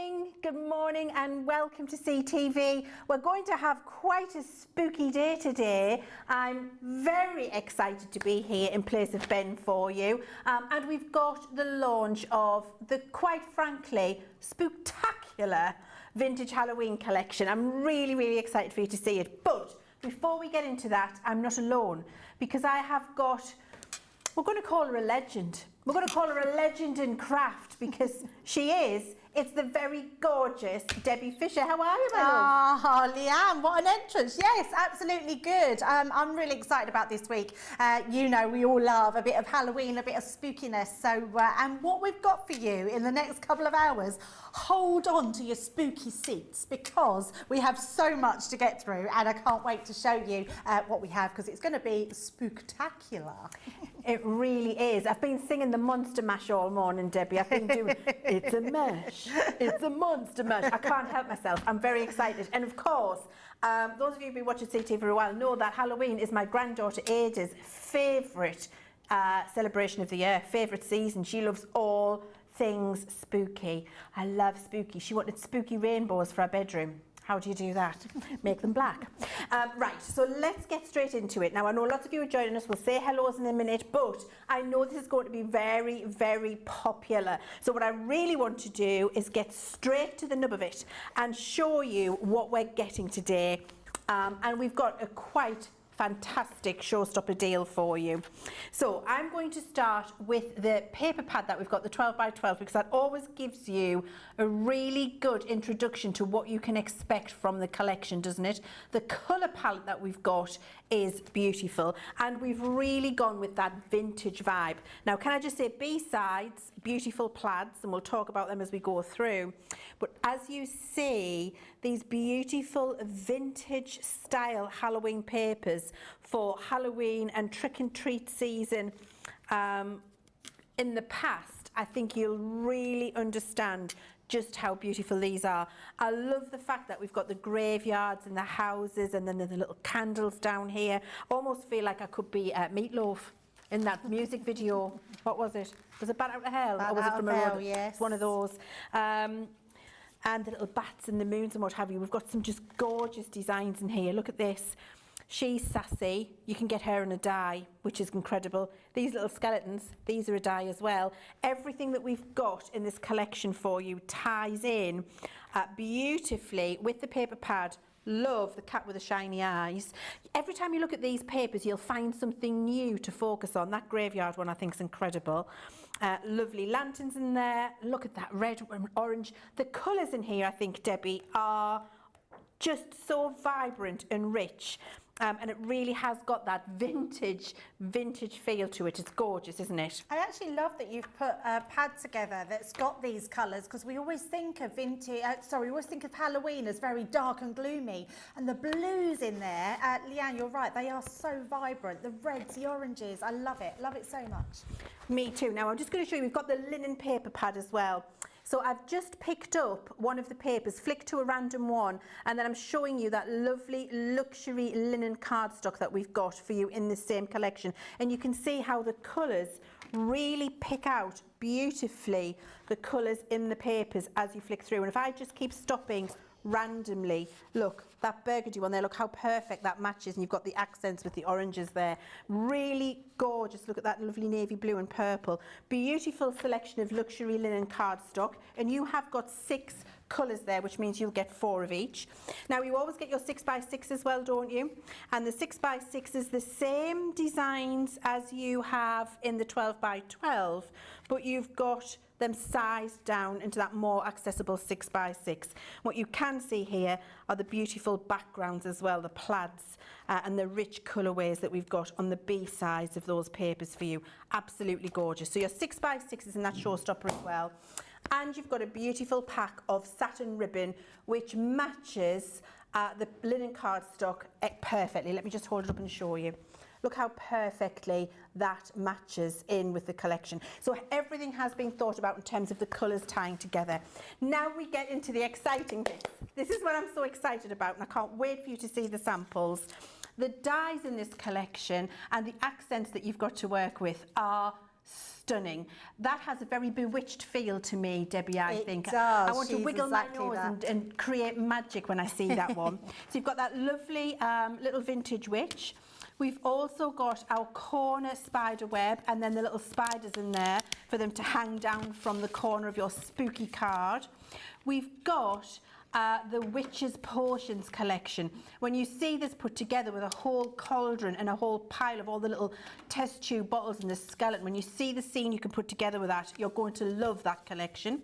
morning and welcome to CTV. We're going to have quite a spooky day today. I'm very excited to be here in place of Ben for you, and we've got the launch of the, quite frankly, spooktacular vintage Halloween collection. I'm really excited for you to see it, but before we get into that, I'm not alone because I have got, we're going to call her a legend. We're going to call her a legend in craft because she is. It's the very gorgeous Debbie Fisher. How are you, my love? Oh, Leanne, what an entrance. Yes, absolutely good. I'm really excited about this week. You know, we all love a bit of Halloween, a bit of spookiness. So, and what we've got for you in the next couple of hours, hold on to your spooky seats because we have so much to get through and I can't wait to show you what we have because it's going to be spooktacular. It really is. I've been singing the Monster Mash all morning, Debbie. I've been doing, it's a mash, it's a monster mash. I can't help myself. I'm very excited. And of course, those of you who've been watching CT for a while know that Halloween is my granddaughter Ada's favourite celebration of the year, favourite season. She loves all things spooky. I love spooky. She wanted spooky rainbows for her bedroom. How do you do that? Make them black. Right, so let's get straight into it. Now, I know lots of you are joining us. We'll say hellos in a minute, but I know this is going to be very popular. So what I really want to do is get straight to the nub of it and show you what we're getting today. And we've got a quite fantastic showstopper deal for you. So I'm going to start with the paper pad that we've got, the 12 by 12, because that always gives you a really good introduction to what you can expect from the collection, doesn't it? The colour palette that we've got is beautiful and we've really gone with that vintage vibe. Now, can I just say B-sides, beautiful plaids, and we'll talk about them as we go through. But as you see, these beautiful vintage style Halloween papers for Halloween and trick and treat season in the past, I think you'll really understand just how beautiful these are. I love the fact that we've got the graveyards and the houses and then the little candles down here. Almost feel like I could be Meatloaf in that music video. What was it? Was it Bat Out of Hell? Bat or was Out it from of a Hell, road? yes. It's one of those. And the little bats and the moons and what have you. We've got some just gorgeous designs in here. Look at this. She's sassy. You can get her in a die, which is incredible. These little skeletons, these are a die as well. Everything that we've got in this collection for you ties in beautifully with the paper pad. Love the cat with the shiny eyes. Every time you look at these papers, you'll find something new to focus on. That graveyard one I think is incredible. Lovely lanterns in there. Look at that red and orange. The colours in here, I think, Debbie, are just so vibrant and rich. And it really has got that vintage feel to it. It's gorgeous, isn't it? I actually love that you've put a pad together that's got these colours because we always think of vintage, we always think of Halloween as very dark and gloomy. And the blues in there, Leanne, you're right, they are so vibrant. The reds, the oranges, I love it so much. Me too. Now I'm just going to show you, we've got the linen paper pad as well. So I've just picked up one of the papers, flicked to a random one, and then I'm showing you that lovely luxury linen cardstock that we've got for you in the same collection. And you can see how the colours really pick out beautifully the colours in the papers as you flick through. And if I just keep stopping randomly, look, that burgundy one there, look how perfect that matches, and you've got the accents with the oranges there. Really gorgeous. Look at that lovely navy blue and purple. Beautiful selection of luxury linen cardstock, and you have got 6 colours there, which means you'll get 4 of each. Now, you always get your 6 by 6 as well, don't you? And the 6 by 6 is the same designs as you have in the 12 by 12, but you've got them sized down into that more accessible 6 by 6. What you can see here are the beautiful backgrounds as well, the plaids and the rich colourways that we've got on the B sides of those papers for you. Absolutely gorgeous. So your 6 by 6 is in that showstopper as well. And you've got a beautiful pack of satin ribbon which matches the linen cardstock perfectly. Let me just hold it up and show you. Look how perfectly that matches in with the collection. So everything has been thought about in terms of the colours tying together. Now we get into the exciting bit. This is what I'm so excited about, and I can't wait for you to see the samples. The dies in this collection and the accents that you've got to work with are stunning. That has a very bewitched feel to me, Debbie, I think. It does. I want to She's wiggle exactly my nose that. and create magic when I see that one. So you've got that lovely little vintage witch. We've also got our corner spider web and then the little spiders in there for them to hang down from the corner of your spooky card. We've got the Witch's Potions collection. When you see this put together with a whole cauldron and a whole pile of all the little test tube bottles and the skeleton, when you see the scene you can put together with that, you're going to love that collection.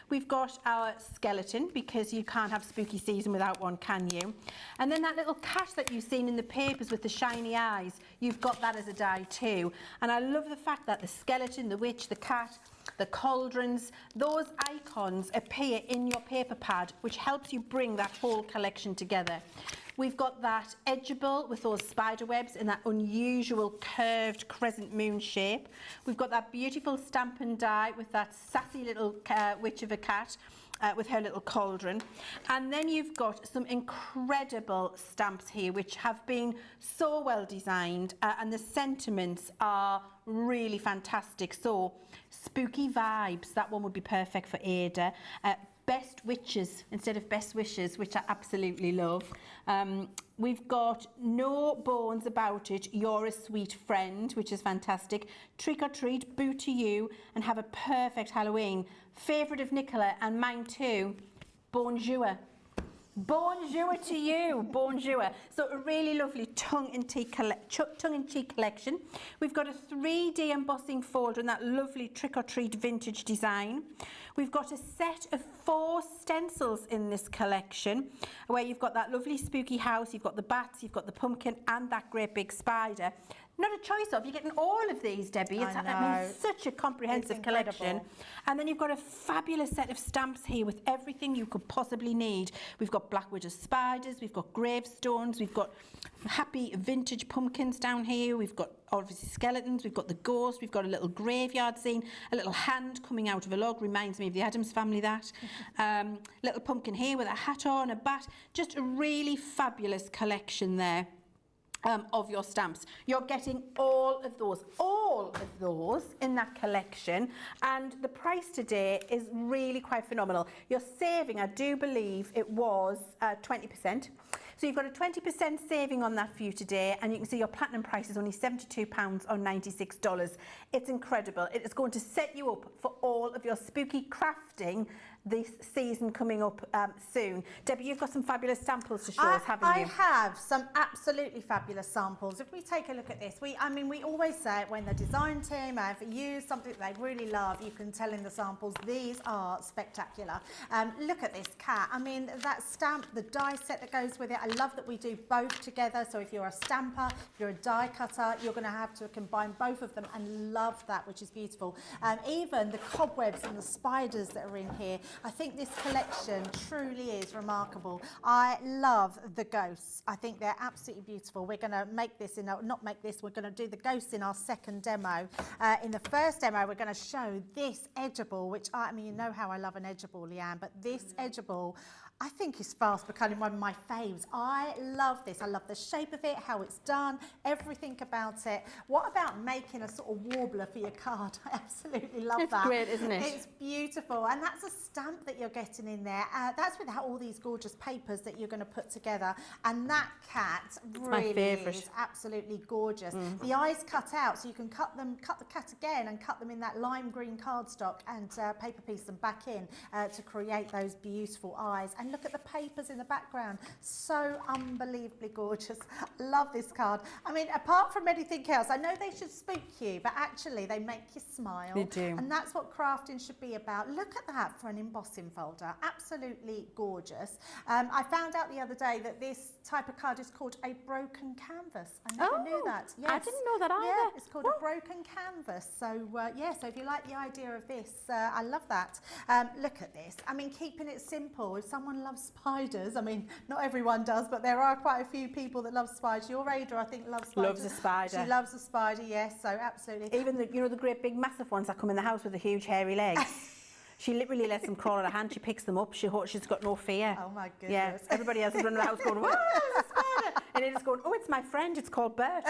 We've got our skeleton, because you can't have spooky season without one, can you? And then that little cat that you've seen in the papers with the shiny eyes, you've got that as a die too. And I love the fact that the skeleton, the witch, the cat, the cauldrons, those icons appear in your paper pad, which helps you bring that whole collection together. We've got that Edgeable with those spider webs in that unusual curved crescent moon shape. We've got that beautiful stamp and die with that sassy little witch of a cat with her little cauldron. And then you've got some incredible stamps here which have been so well designed and the sentiments are really fantastic. So spooky vibes, that one would be perfect for Ada. Best witches instead of best wishes, which I absolutely love. We've got no bones about it, you're a sweet friend, which is fantastic. Trick or treat, boo to you, and have a perfect Halloween. Favourite of Nicola and mine too, bonjour. Bonjour to you, bonjour. So a really lovely tongue-in-cheek collection. We've got a 3D embossing folder in that lovely trick-or-treat vintage design. We've got a set of 4 stencils in this collection where you've got that lovely spooky house, you've got the bats, you've got the pumpkin and that great big spider. Not a choice of, you're getting all of these, Debbie. It's such a comprehensive collection. And then you've got a fabulous set of stamps here with everything you could possibly need. We've got Black Widow spiders, we've got gravestones, we've got happy vintage pumpkins down here, we've got obviously skeletons, we've got the ghost, we've got a little graveyard scene, a little hand coming out of a log, reminds me of the Addams Family, that. Little pumpkin here with a hat on, a bat, just a really fabulous collection there. Of your stamps. You're getting all of those in that collection, and the price today is really quite phenomenal. You're saving, I do believe it was 20%. So you've got a 20% saving on that for you today, and you can see your platinum price is only £72 or $96. It's incredible. It is going to set you up for all of your spooky crafting this season coming up soon. Debbie, you've got some fabulous samples to show us, haven't you? I have some absolutely fabulous samples. If we take a look at this, we always say it when the design team have used something they really love, you can tell in the samples, these are spectacular. Look at this cat. I mean, that stamp, the die set that goes with it, I love that we do both together. So if you're a stamper, if you're a die cutter, you're going to have to combine both of them, and love that, which is beautiful. Even the cobwebs and the spiders that are in here, I think this collection truly is remarkable. I love the ghosts. I think they're absolutely beautiful. We're going to make this we're going to do the ghosts in our second demo. In the first demo, we're going to show this Edgeable, which I mean, you know how I love an Edgeable, Leanne, but this Edgeable, I think is fast becoming one of my faves. I love this. I love the shape of it, how it's done, everything about it. What about making a sort of warbler for your card? I absolutely love that. It's great, isn't it? It's beautiful. And that's a stamp that you're getting in there. That's without all these gorgeous papers that you're going to put together. And that cat really is absolutely gorgeous. The eyes cut out, so you can cut the cat again and cut them in that lime green cardstock and paper piece them back in to create those beautiful eyes. And look at the papers in the background, so unbelievably gorgeous. Love this card. I mean, apart from anything else, I know they should spook you, but actually they make you smile. They do. And that's what crafting should be about. Look at that for an embossing folder. Absolutely gorgeous. I found out the other day that this type of card is called a broken canvas. I never knew that. Yes. I didn't know that either. Yeah, it's called a broken canvas. So so if you like the idea of this, I love that. Look at this. I mean, keeping it simple. If someone loves spiders, I mean, not everyone does, but there are quite a few people that love spiders. Your Ada, I think, loves spiders. Loves a spider. She loves a spider, yes, so absolutely. Even the, the great big massive ones that come in the house with the huge hairy legs. She literally lets them crawl out of hand. She picks them up. She's got no fear. Oh my goodness. Yeah, everybody else is running the house going, "Whoa, there's a spider!" And it is going, "Oh, it's my friend. It's called Bert."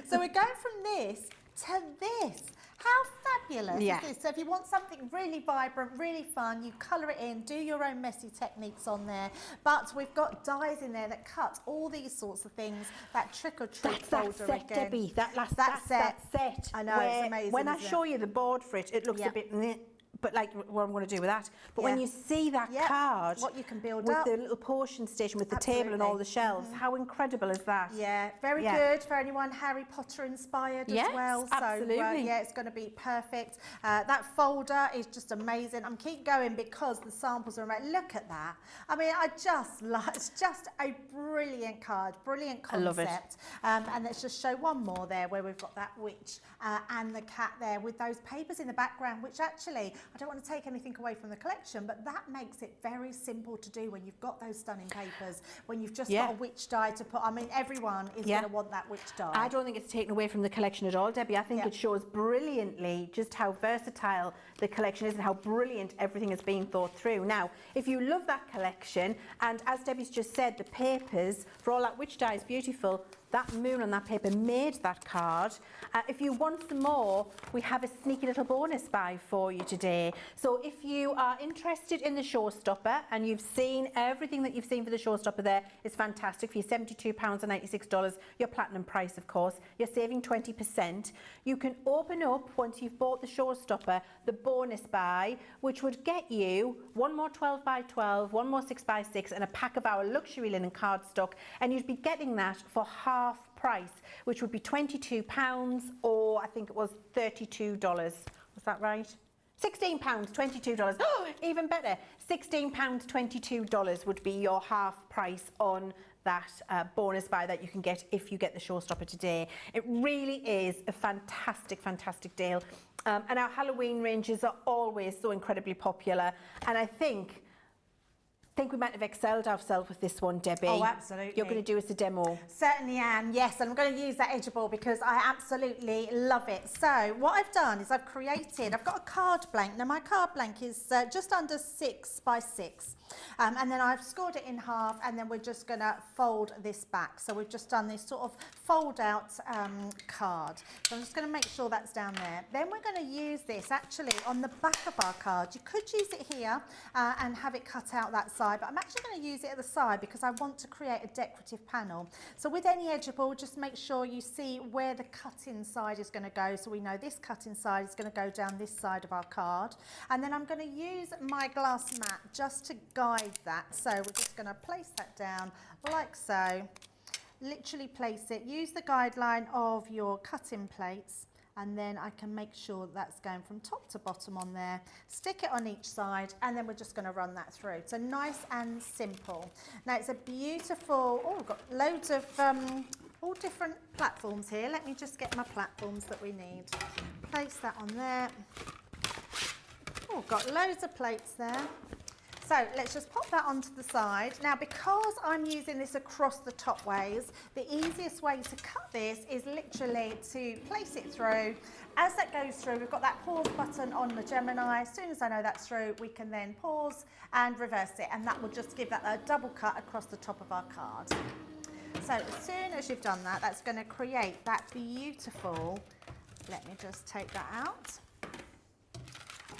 So we're going from this to this. How fabulous Yeah. is this? So if you want something really vibrant, really fun, you colour it in, do your own messy techniques on there. But we've got dies in there that cut all these sorts of things. That trick or treat folder That's that set, again. Debbie. That set. I know, it's amazing, When I isn't it? show you the board for it, it looks a bit meh, but like what I'm going to do with that. But when Yeah. you see that card, what you can build with up. the little portion station, with the table and all the shelves, how incredible is that? Yeah, very good for anyone Harry Potter inspired Yes, as well. absolutely. So yeah, it's going to be perfect. That folder is just amazing. I'm keep going because the samples are amazing. Look at that. I mean, I just like, it's just a brilliant card, brilliant concept. I love it. And let's just show one more there where we've got that witch and the cat there with those papers in the background, which actually, I don't want to take anything away from the collection, but that makes it very simple to do when you've got those stunning papers, when you've just got a witch die to put. I mean, everyone is going to want that witch die. I don't think it's taken away from the collection at all, Debbie. I think it shows brilliantly just how versatile the collection is and how brilliant everything has been thought through. Now, if you love that collection, and as Debbie's just said, the papers for all that witch die is beautiful. That moon on that paper made that card. If you want some more, we have a sneaky little bonus buy for you today. So if you are interested in the showstopper and you've seen everything that you've seen for the showstopper there, it's fantastic. For your £72.96, your platinum price, of course, you're saving 20%. You can open up, once you've bought the showstopper, the bonus buy, which would get you one more 12 by 12, one more 6 by 6, and a pack of our luxury linen cardstock, and you'd be getting that for half price, which would be £22, or I think it was $32. Was that right? £16, $22. Oh, even better. £16, $22 would be your half price on that bonus buy that you can get if you get the showstopper today. It really is a fantastic, fantastic deal. And our Halloween ranges are always so incredibly popular. And I think we might have excelled ourselves with this one, Debbie. Oh, absolutely. You're going to do us a demo. Certainly am, yes, and I'm going to use that Edgeable because I absolutely love it. So what I've done is I've got a card blank. Now my card blank is just under 6 by 6. And then I've scored it in half, and then we're just going to fold this back. So we've just done this sort of fold out card. So I'm just going to make sure that's down there. Then we're going to use this actually on the back of our card. You could use it here and have it cut out that side, but I'm actually going to use it at the side because I want to create a decorative panel. So with any Edgeable, just make sure you see where the cut-in side is going to go. So we know this cut-in side is going to go down this side of our card. And then I'm going to use my glass mat just to guide that. So we're just going to place that down like so. Literally place it. Use the guideline of your cutting plates, and then I can make sure that's going from top to bottom on there. Stick it on each side, and then we're just going to run that through. So nice and simple. Now it's a beautiful, oh, we've got loads of all different platforms here. Let me just get my platforms that we need. Place that on there. Oh, got loads of plates there. So let's just pop that onto the side. Now, because I'm using this across the top ways, the easiest way to cut this is literally to place it through. As that goes through, we've got that pause button on the Gemini. As soon as I know that's through, we can then pause and reverse it, and that will just give that a double cut across the top of our card. So as soon as you've done that, that's going to create that beautiful, let me just take that out.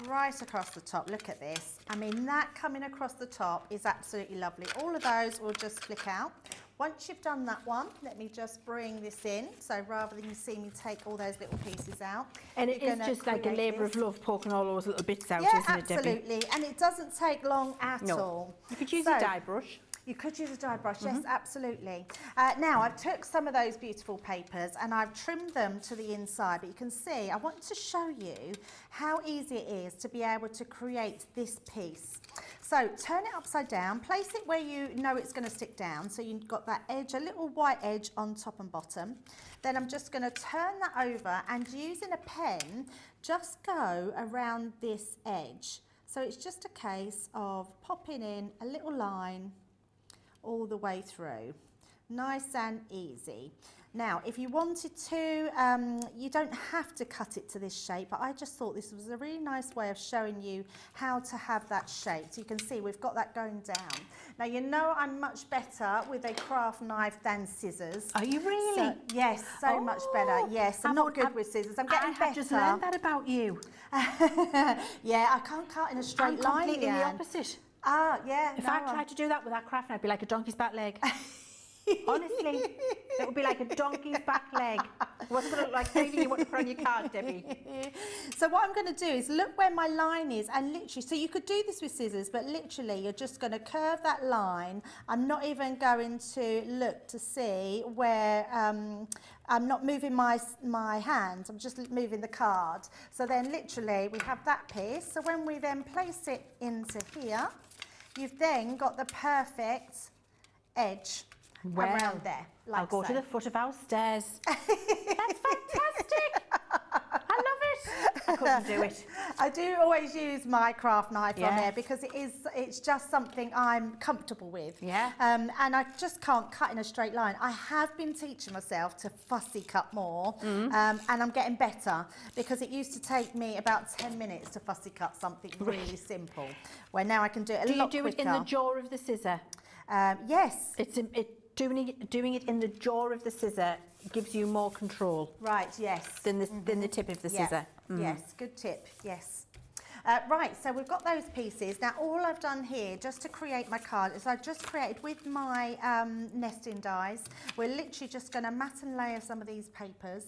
Right across the top, look at this. I mean, that coming across the top is absolutely lovely. All of those will just flick out. Once you've done that one, let me just bring this in. So rather than you see me take all those little pieces out. And it is just like a labour of love poking all those little bits out, yeah, isn't it, Debbie? absolutely. And it doesn't take long at all. You could use a dye brush. You could use a dye brush, yes, absolutely. Now, I've took some of those beautiful papers and I've trimmed them to the inside, but you can see, I want to show you how easy it is to be able to create this piece. So turn it upside down, place it where you know it's going to stick down, so you've got that edge, a little white edge on top and bottom. Then I'm just going to turn that over and using a pen, just go around this edge. So it's just a case of popping in a little line all the way through. Nice and easy. Now, if you wanted to, you don't have to cut it to this shape, but I just thought this was a really nice way of showing you how to have that shape. So you can see we've got that going down. Now, you know I'm much better with a craft knife than scissors. Are you really? So, yes, so much better. Yes, I'm not good with scissors. I'm getting better. I have just learned that about you. Yeah, I can't cut in a straight line. I'm completely the opposite. Ah, yeah. If I tried to do that with that craft knife, I'd be like a donkey's back leg. Honestly, it would be like a donkey's back leg. It wasn't going to look like anything you want to put on your card, Debbie. So what I'm going to do is look where my line is, and literally, so you could do this with scissors, but literally you're just going to curve that line. I'm not even going to look to see where, I'm not moving my hand, I'm just moving the card. So then literally we have that piece. So when we then place it into here, you've then got the perfect edge. Around there. Like I'll go to the foot of our stairs. That's fantastic. I love it. I couldn't do it. I do always use my craft knife on there because it's just something I'm comfortable with. Yeah. And I just can't cut in a straight line. I have been teaching myself to fussy cut more, and I'm getting better because it used to take me about 10 minutes to fussy cut something really simple, where now I can do it a lot quicker. Do you do it in the jaw of the scissor? Yes. Doing it in the jaw of the scissor gives you more control. Right, yes. Than the tip of the scissor. Yes, good tip, yes. Right, so we've got those pieces. Now, all I've done here, just to create my card, is I've just created with my nesting dies. We're literally just going to mat and layer some of these papers.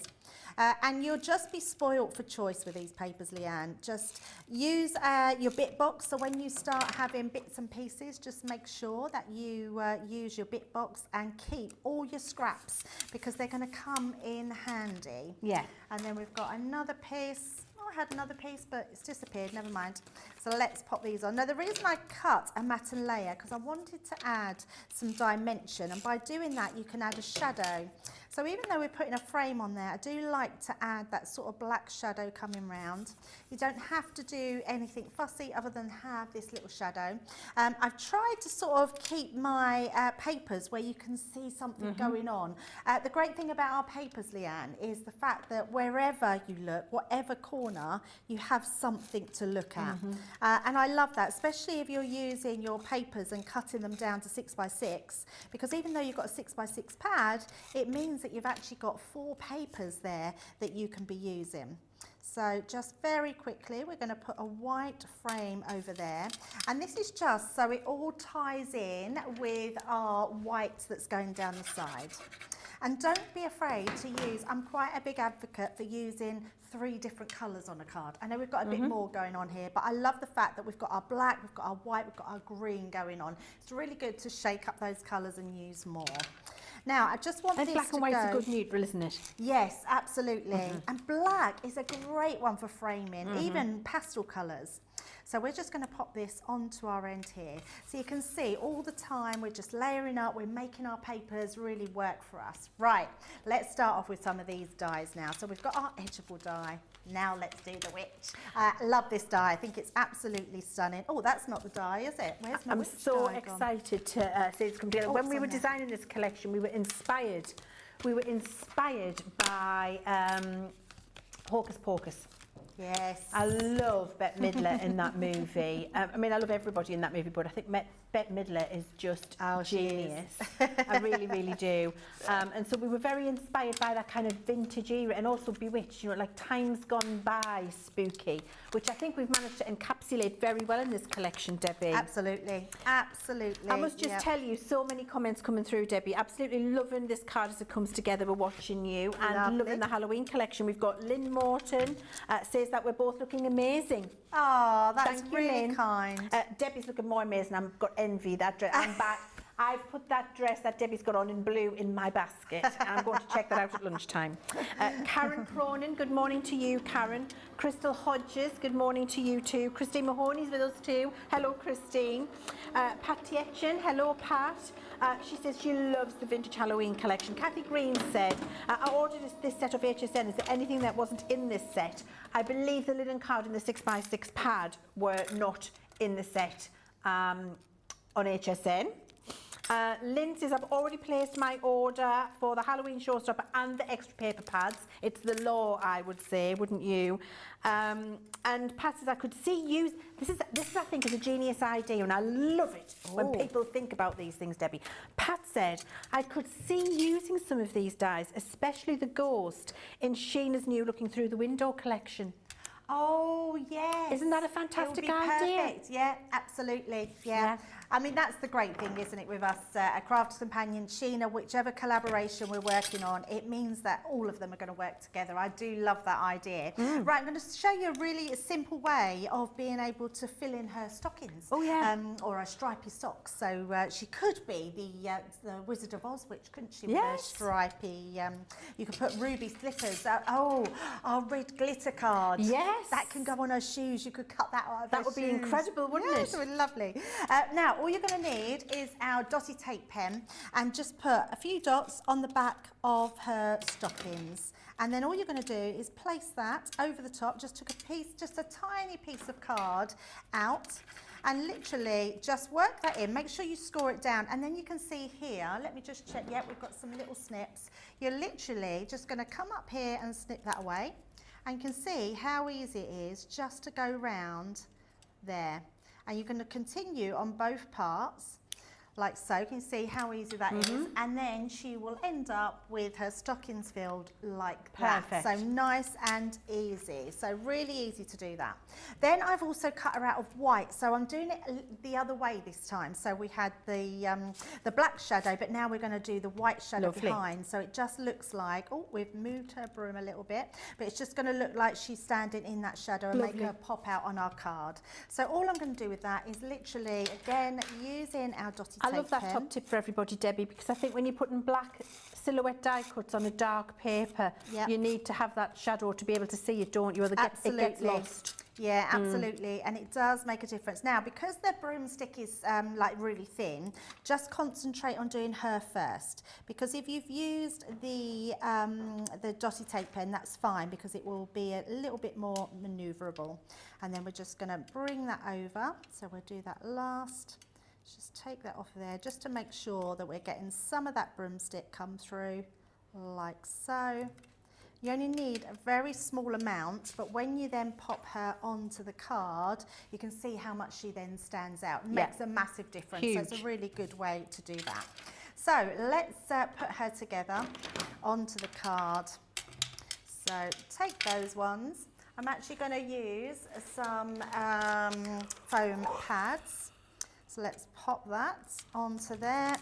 And you'll just be spoilt for choice with these papers, Leann. Just use your bit box. So when you start having bits and pieces, just make sure that you use your bit box and keep all your scraps because they're going to come in handy. Yeah. And then we've got another piece. I had another piece, but it's disappeared, never mind. So let's pop these on. Now, the reason I cut a mat and layer, because I wanted to add some dimension, and by doing that, you can add a shadow. So even though we're putting a frame on there, I do like to add that sort of black shadow coming round. You don't have to do anything fussy other than have this little shadow. I've tried to sort of keep my papers where you can see something going on. The great thing about our papers, Leann, is the fact that wherever you look, whatever corner, you have something to look at. And I love that, especially if you're using your papers and cutting them down to 6x6, because even though you've got a 6x6 pad, it means that you've actually got 4 papers there that you can be using. So just very quickly, we're going to put a white frame over there. And this is just so it all ties in with our white that's going down the side. And don't be afraid to use, I'm quite a big advocate for using 3 different colours on a card. I know we've got a bit more going on here, but I love the fact that we've got our black, we've got our white, we've got our green going on. It's really good to shake up those colours and use more. Now, I just want this to go... black and white's a good neutral, isn't it? Yes, absolutely. And black is a great one for framing, even pastel colours. So we're just going to pop this onto our end here. So you can see all the time we're just layering up, we're making our papers really work for us. Right, let's start off with some of these dies now. So we've got our Edgeable die. Now let's do the witch. Love this die. I think it's absolutely stunning. Oh, that's not the die, is it? Where's my I'm witch so die excited to see this come together. When we were designing this collection, we were inspired by Hocus Pocus. Yes. I love Bette Midler in that movie. I mean, I love everybody in that movie, but I think Bette Midler is just genius. I really, really do. And so we were very inspired by that kind of vintage era and also Bewitched, you know, like times gone by spooky, which I think we've managed to encapsulate very well in this collection, Debbie. Absolutely, absolutely. I must just tell you, so many comments coming through, Debbie. Absolutely loving this card as it comes together. We're watching you and loving the Halloween collection. We've got Lynn Morton says that we're both looking amazing. Oh, that's Thank you, really Lynn. kind. Debbie's looking more amazing. I've got envy that dress. I'm back. I've put that dress that Debbie's got on in blue in my basket, and I'm going to check that out at lunchtime. Karen Cronin, good morning to you, Karen. Crystal Hodges, good morning to you too. Christine Mahoney's with us too. Hello, Christine. Pat Tietjen, hello, Pat. She says she loves the vintage Halloween collection. Kathy Green said, I ordered this set of HSN. Is there anything that wasn't in this set? I believe the linen card and the 6x6 pad were not in the set on HSN. Lindsay's, I've already placed my order for the Halloween showstopper and the extra paper pads. It's the law, I would say, wouldn't you? And Pat says, I could see you. This is I think, is a genius idea, and I love it when people think about these things, Debbie. Pat said, I could see using some of these dyes, especially the Ghost, in Sheena's new Looking Through the Window collection. Oh, yes. Isn't that a fantastic It'll be idea? Perfect. Yeah, absolutely. Yeah. I mean, that's the great thing, isn't it, with us, a Crafters Companion, Sheena, whichever collaboration we're working on, it means that all of them are going to work together. I do love that idea. Right, I'm going to show you a really simple way of being able to fill in her stockings. Oh, yeah. Or her stripy socks. So she could be the Wizard of Oz witch, couldn't she? Yes. With her stripy, you could put ruby slippers. Our red glitter card. Yes. That can go on her shoes. You could cut that out of That her would be shoes. incredible, wouldn't Yes, it? it would be lovely. Now, all you're going to need is our dotty tape pen, and just put a few dots on the back of her stockings. And then all you're going to do is place that over the top. Just took a tiny piece of card out, and literally just work that in. Make sure you score it down, and then you can see here, let me just check, yep, we've got some little snips. You're literally just going to come up here and snip that away, and you can see how easy it is just to go round there. And you're going to continue on both parts, like so. You can see how easy that is. And then she will end up with her stockings filled like Perfect. that. So nice and easy. So really easy to do that. Then I've also cut her out of white. So I'm doing it the other way this time. So we had the black shadow, but now we're going to do the white shadow Lovely. behind. So it just looks like, oh, we've moved her broom a little bit, but it's just going to look like she's standing in that shadow and Lovely. make her pop out on our card. So all I'm going to do with that is literally, again, using our dotty tape I love that pen. top tip for everybody, Debbie, because I think when you're putting black silhouette die cuts on a dark paper, Yep. you need to have that shadow to be able to see it, don't you? Or it gets Absolutely. lost. Yeah, absolutely, and it does make a difference. Now, because the broomstick is like really thin, just concentrate on doing her first. Because if you've used the dotty tape pen, that's fine, because it will be a little bit more manoeuvrable. And then we're just going to bring that over. So we'll do that last. Just take that off there, just to make sure that we're getting some of that broomstick come through, like so. You only need a very small amount, but when you then pop her onto the card, you can see how much she then stands out. It makes a massive difference. Huge. So it's a really good way to do that. So let's put her together onto the card. So take those ones. I'm actually going to use some foam pads. So let's pop that onto there.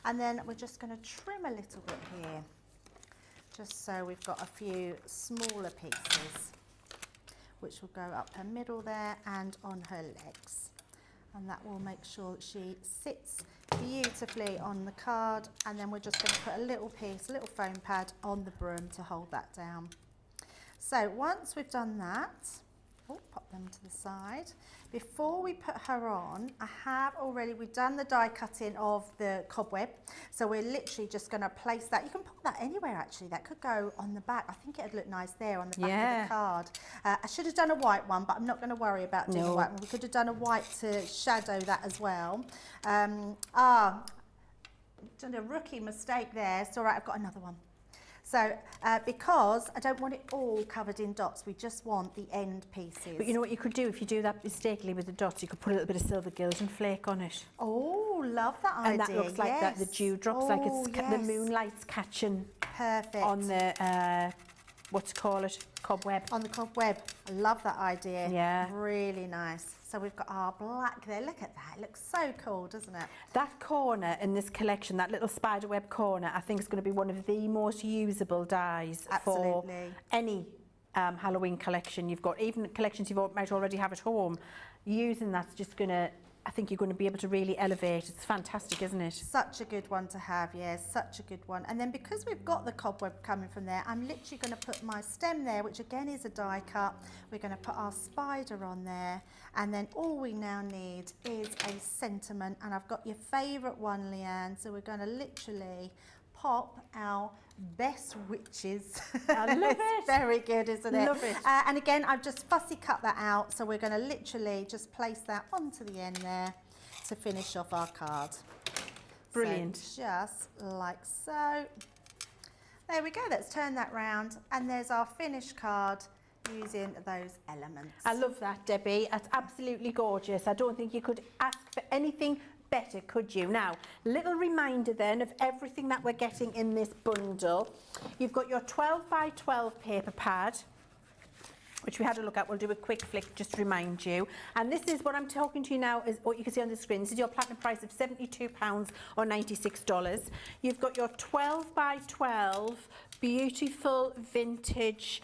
And then we're just going to trim a little bit here, just so we've got a few smaller pieces, which will go up her middle there and on her legs. And that will make sure that she sits beautifully on the card. And then we're just going to put a little piece, a little foam pad on the broom to hold that down. So once we've done that, pop them to the side. Before we put her on, we've done the die cutting of the cobweb. So we're literally just going to place that. You can put that anywhere actually. That could go on the back. I think it'd look nice there on the back of the card. I should have done a white one, but I'm not going to worry about doing a white one. We could have done a white to shadow that as well. Done a rookie mistake there. It's all right, I've got another one. So, because I don't want it all covered in dots, we just want the end pieces. But you know what you could do if you do that mistakenly with the dots? You could put a little bit of silver gilt and flake on it. Oh, love that idea. And that looks like that, the dewdrops, like it's the moonlight's catching perfect on the, cobweb. On the cobweb. I love that idea. Yeah. Really nice. So we've got our black there. Look at that. It looks so cool, doesn't it? That corner in this collection, that little spiderweb corner, I think is going to be one of the most usable dies for any Halloween collection you've got. Even collections you might already have at home. Using that's just going to, I think you're going to be able to really elevate. It's fantastic, isn't it? Such a good one to have, yes, such a good one. And then because we've got the cobweb coming from there, I'm literally going to put my stem there, which again is a die cut. We're going to put our spider on there. And then all we now need is a sentiment. And I've got your favourite one, Leanne. So we're going to literally pop our best witches. I love it. It's very good, isn't it? Love it. And again, I've just fussy cut that out. So we're going to literally just place that onto the end there to finish off our card. Brilliant. So just like so. There we go, let's turn that round, and there's our finished card using those elements. I love that, Debbie. That's absolutely gorgeous. I don't think you could ask for anything better, could you? Now, little reminder then of everything that we're getting in this bundle. You've got your 12 by 12 paper pad, which we had a look at. We'll do a quick flick just to remind you. And this is what I'm talking to you now, is what you can see on the screen. This is your platinum price of £72 or $96. You've got your 12 by 12 beautiful vintage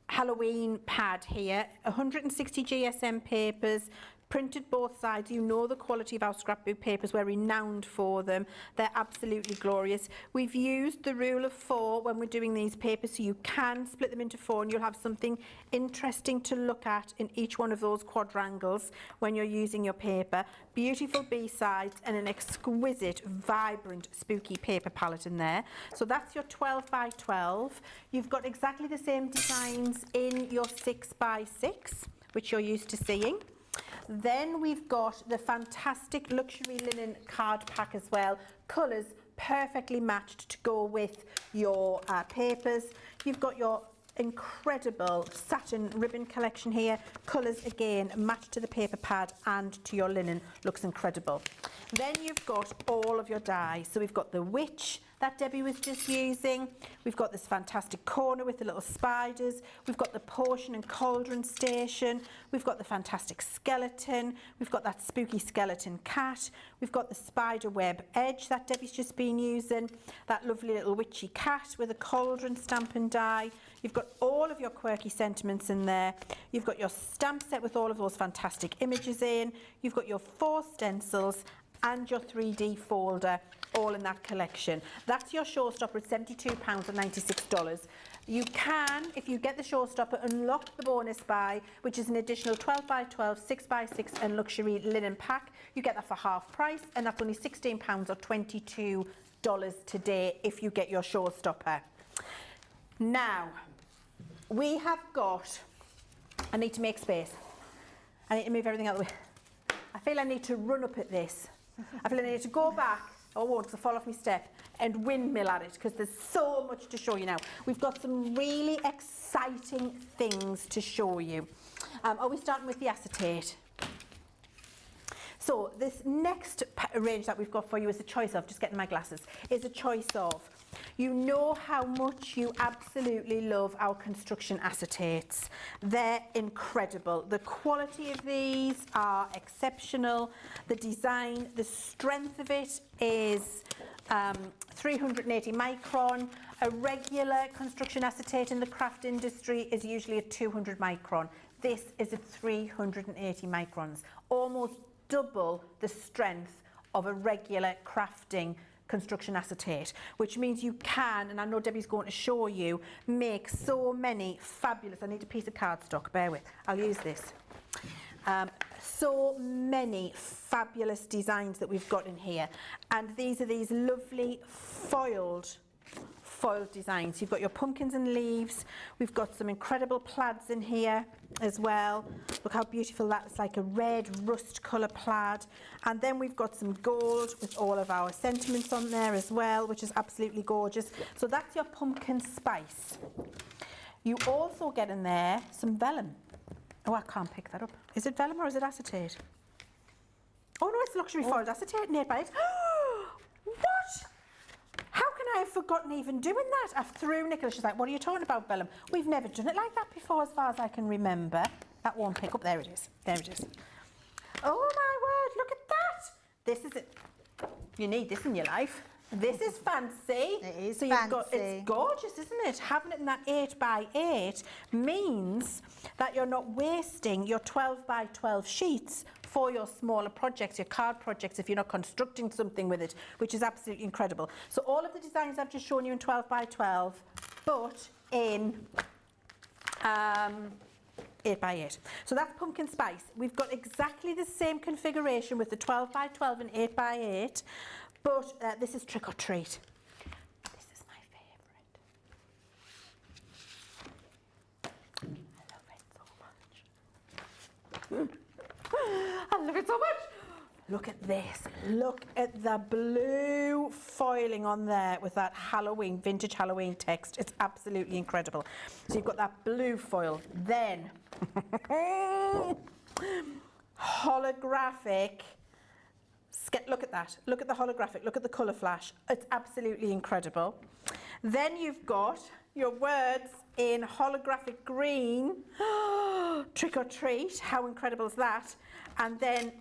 Halloween pad here, 160 GSM papers, printed both sides. You know the quality of our scrapbook papers, we're renowned for them. They're absolutely glorious. We've used the rule of 4 when we're doing these papers, so you can split them into 4 and you'll have something interesting to look at in each one of those quadrangles when you're using your paper. Beautiful B-sides and an exquisite, vibrant, spooky paper palette in there. So that's your 12 by 12. You've got exactly the same designs in your 6 by 6, which you're used to seeing. Then we've got the fantastic luxury linen card pack as well. Colours perfectly matched to go with your papers. You've got your incredible satin ribbon collection here. Colours again matched to the paper pad and to your linen. Looks incredible. Then you've got all of your dies. So we've got the witch that Debbie was just using. We've got this fantastic corner with the little spiders. We've got the potion and cauldron station. We've got the fantastic skeleton. We've got that spooky skeleton cat. We've got the spider web edge that Debbie's just been using. That lovely little witchy cat with a cauldron stamp and die. You've got all of your quirky sentiments in there. You've got your stamp set with all of those fantastic images in. You've got your 4 stencils and your 3D folder, all in that collection. That's your showstopper at £72 or $96. You can, if you get the showstopper, unlock the bonus buy, which is an additional 12 by 12, 6 by 6 and luxury linen pack. You get that for half price, and that's only £16 or $22 today if you get your showstopper. Now, we have got, I need to make space. I need to move everything out of the way. I feel I need to run up at this. I feel I need to go back, I won't because I fall off my step, and windmill at it because there's so much to show you now. We've got some really exciting things to show you. Are we starting with the acetate? So this next range that we've got for you is a choice of, just getting my glasses, is a choice of. You know how much you absolutely love our construction acetates. They're incredible. The quality of these are exceptional. The design, the strength of it is 380 micron. A regular construction acetate in the craft industry is usually a 200 micron. This is a 380 microns, almost double the strength of a regular crafting construction acetate, which means you can, and I know Debbie's going to show you, make so many fabulous, I need a piece of cardstock, bear with, I'll use this. So many fabulous designs that we've got in here, and these are these lovely foiled designs. You've got your pumpkins and leaves. We've got some incredible plaids in here as well. Look how beautiful that is, like a red rust colour plaid. And then we've got some gold with all of our sentiments on there as well, which is absolutely gorgeous. So that's your pumpkin spice. You also get in there some vellum. Oh, I can't pick that up. Is it vellum or is it acetate? Oh no, it's luxury foiled acetate, Nate by it. What? How can I have forgotten even doing that? I threw Nicola, she's like, what are you talking about, vellum? We've never done it like that before as far as I can remember. That won't pick up, there it is, there it is. Oh my word, look at that. This is it. You need this in your life. This is fancy. It is so fancy. It's gorgeous, isn't it? Having it in that 8 by 8 means that you're not wasting your 12 by 12 sheets for your smaller projects, your card projects, if you're not constructing something with it, which is absolutely incredible. So all of the designs I've just shown you in 12 by 12, but in 8 by 8. So that's pumpkin spice. We've got exactly the same configuration with the 12 by 12 and 8 by 8, but this is trick or treat. This is my favourite. I love it so much. I love it so much. look at this. Look at the blue foiling on there with that Halloween, vintage Halloween text. It's absolutely incredible. So you've got that blue foil. Then, holographic. Look at that. Look at the holographic. Look at the colour flash. It's absolutely incredible. Then you've got your words in holographic green. Trick or treat. How incredible is that? And then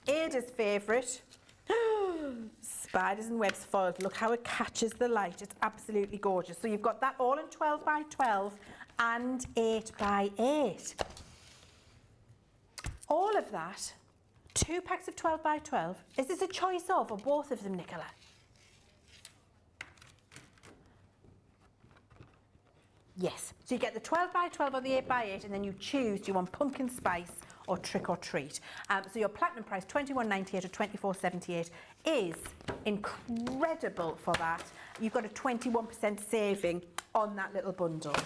Ada's favourite. Spiders and webs foiled. Look how it catches the light. It's absolutely gorgeous. So you've got that all in 12 by 12 and 8 by 8. All of that. 2 packs of 12 by 12. Is this a choice of, or both of them, Nicola? Yes. So you get the 12 by 12 or the 8 by 8, and then you choose, do you want pumpkin spice or trick or treat? So your platinum price, £21.98 or £24.78, is incredible for that. You've got a 21% saving on that little bundle.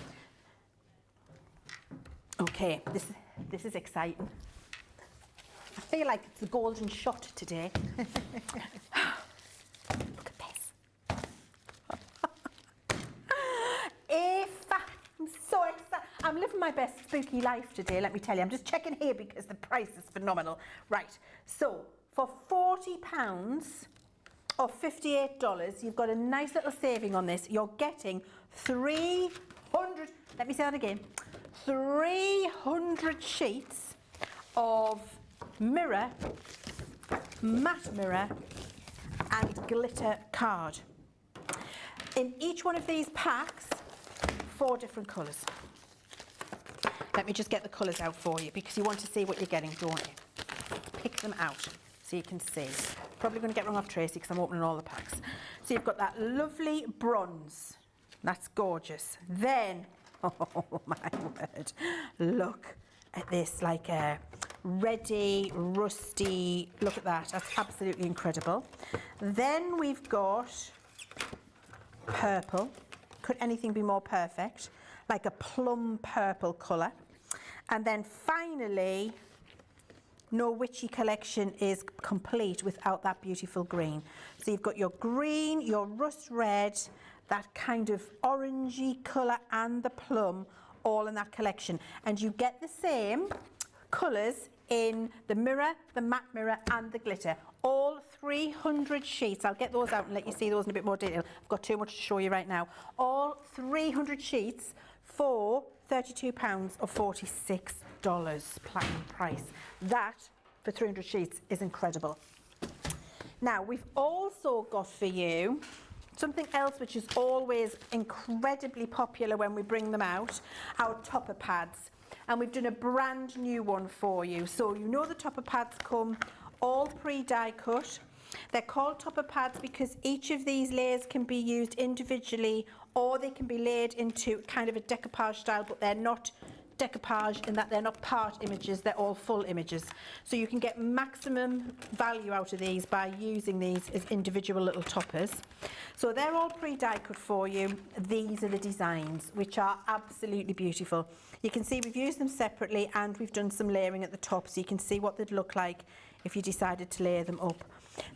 Okay, this is exciting. I feel like it's the golden shot today. Look at this. I'm so excited. I'm living my best spooky life today, let me tell you. I'm just checking here because the price is phenomenal. Right, so for £40 or $58, you've got a nice little saving on this. You're getting 300, let me say that again, 300 sheets of mirror, matte mirror and glitter card. In each one of these packs, 4 different colours. Let me just get the colours out for you because you want to see what you're getting, don't you? Pick them out so you can see. Probably going to get wrong off Tracy because I'm opening all the packs. So you've got that lovely bronze. That's gorgeous. Then, oh my word, look at this, like a reddy, rusty, look at that, that's absolutely incredible. Then we've got purple. Could anything be more perfect? Like a plum purple colour. And then finally, no witchy collection is complete without that beautiful green. So you've got your green, your rust red, that kind of orangey colour and the plum all in that collection. And you get the same colours in the mirror, the matte mirror and the glitter. All 300 sheets. I'll get those out and let you see those in a bit more detail. I've got too much to show you right now. All 300 sheets for £32 or $46 platinum price. That, for 300 sheets, is incredible. Now, we've also got for you something else which is always incredibly popular when we bring them out, our topper pads. And we've done a brand new one for you. So you know the topper pads come all pre-die cut. They're called topper pads because each of these layers can be used individually or they can be laid into kind of a decoupage style, but they're not decoupage in that they're not part images, they're all full images. So you can get maximum value out of these by using these as individual little toppers. So they're all pre-die cut for you. These are the designs, which are absolutely beautiful. You can see we've used them separately and we've done some layering at the top so you can see what they'd look like if you decided to layer them up.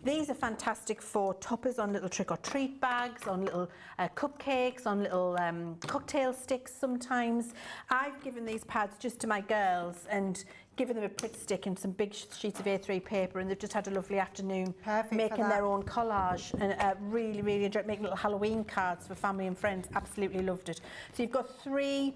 These are fantastic for toppers on little trick-or-treat bags, on little cupcakes, on little cocktail sticks sometimes. I've given these pads just to my girls and given them a Pritt stick and some big sheets of A3 paper, and they've just had a lovely afternoon making their own collage and really, really enjoyed making little Halloween cards for family and friends. Absolutely loved it. So you've got 3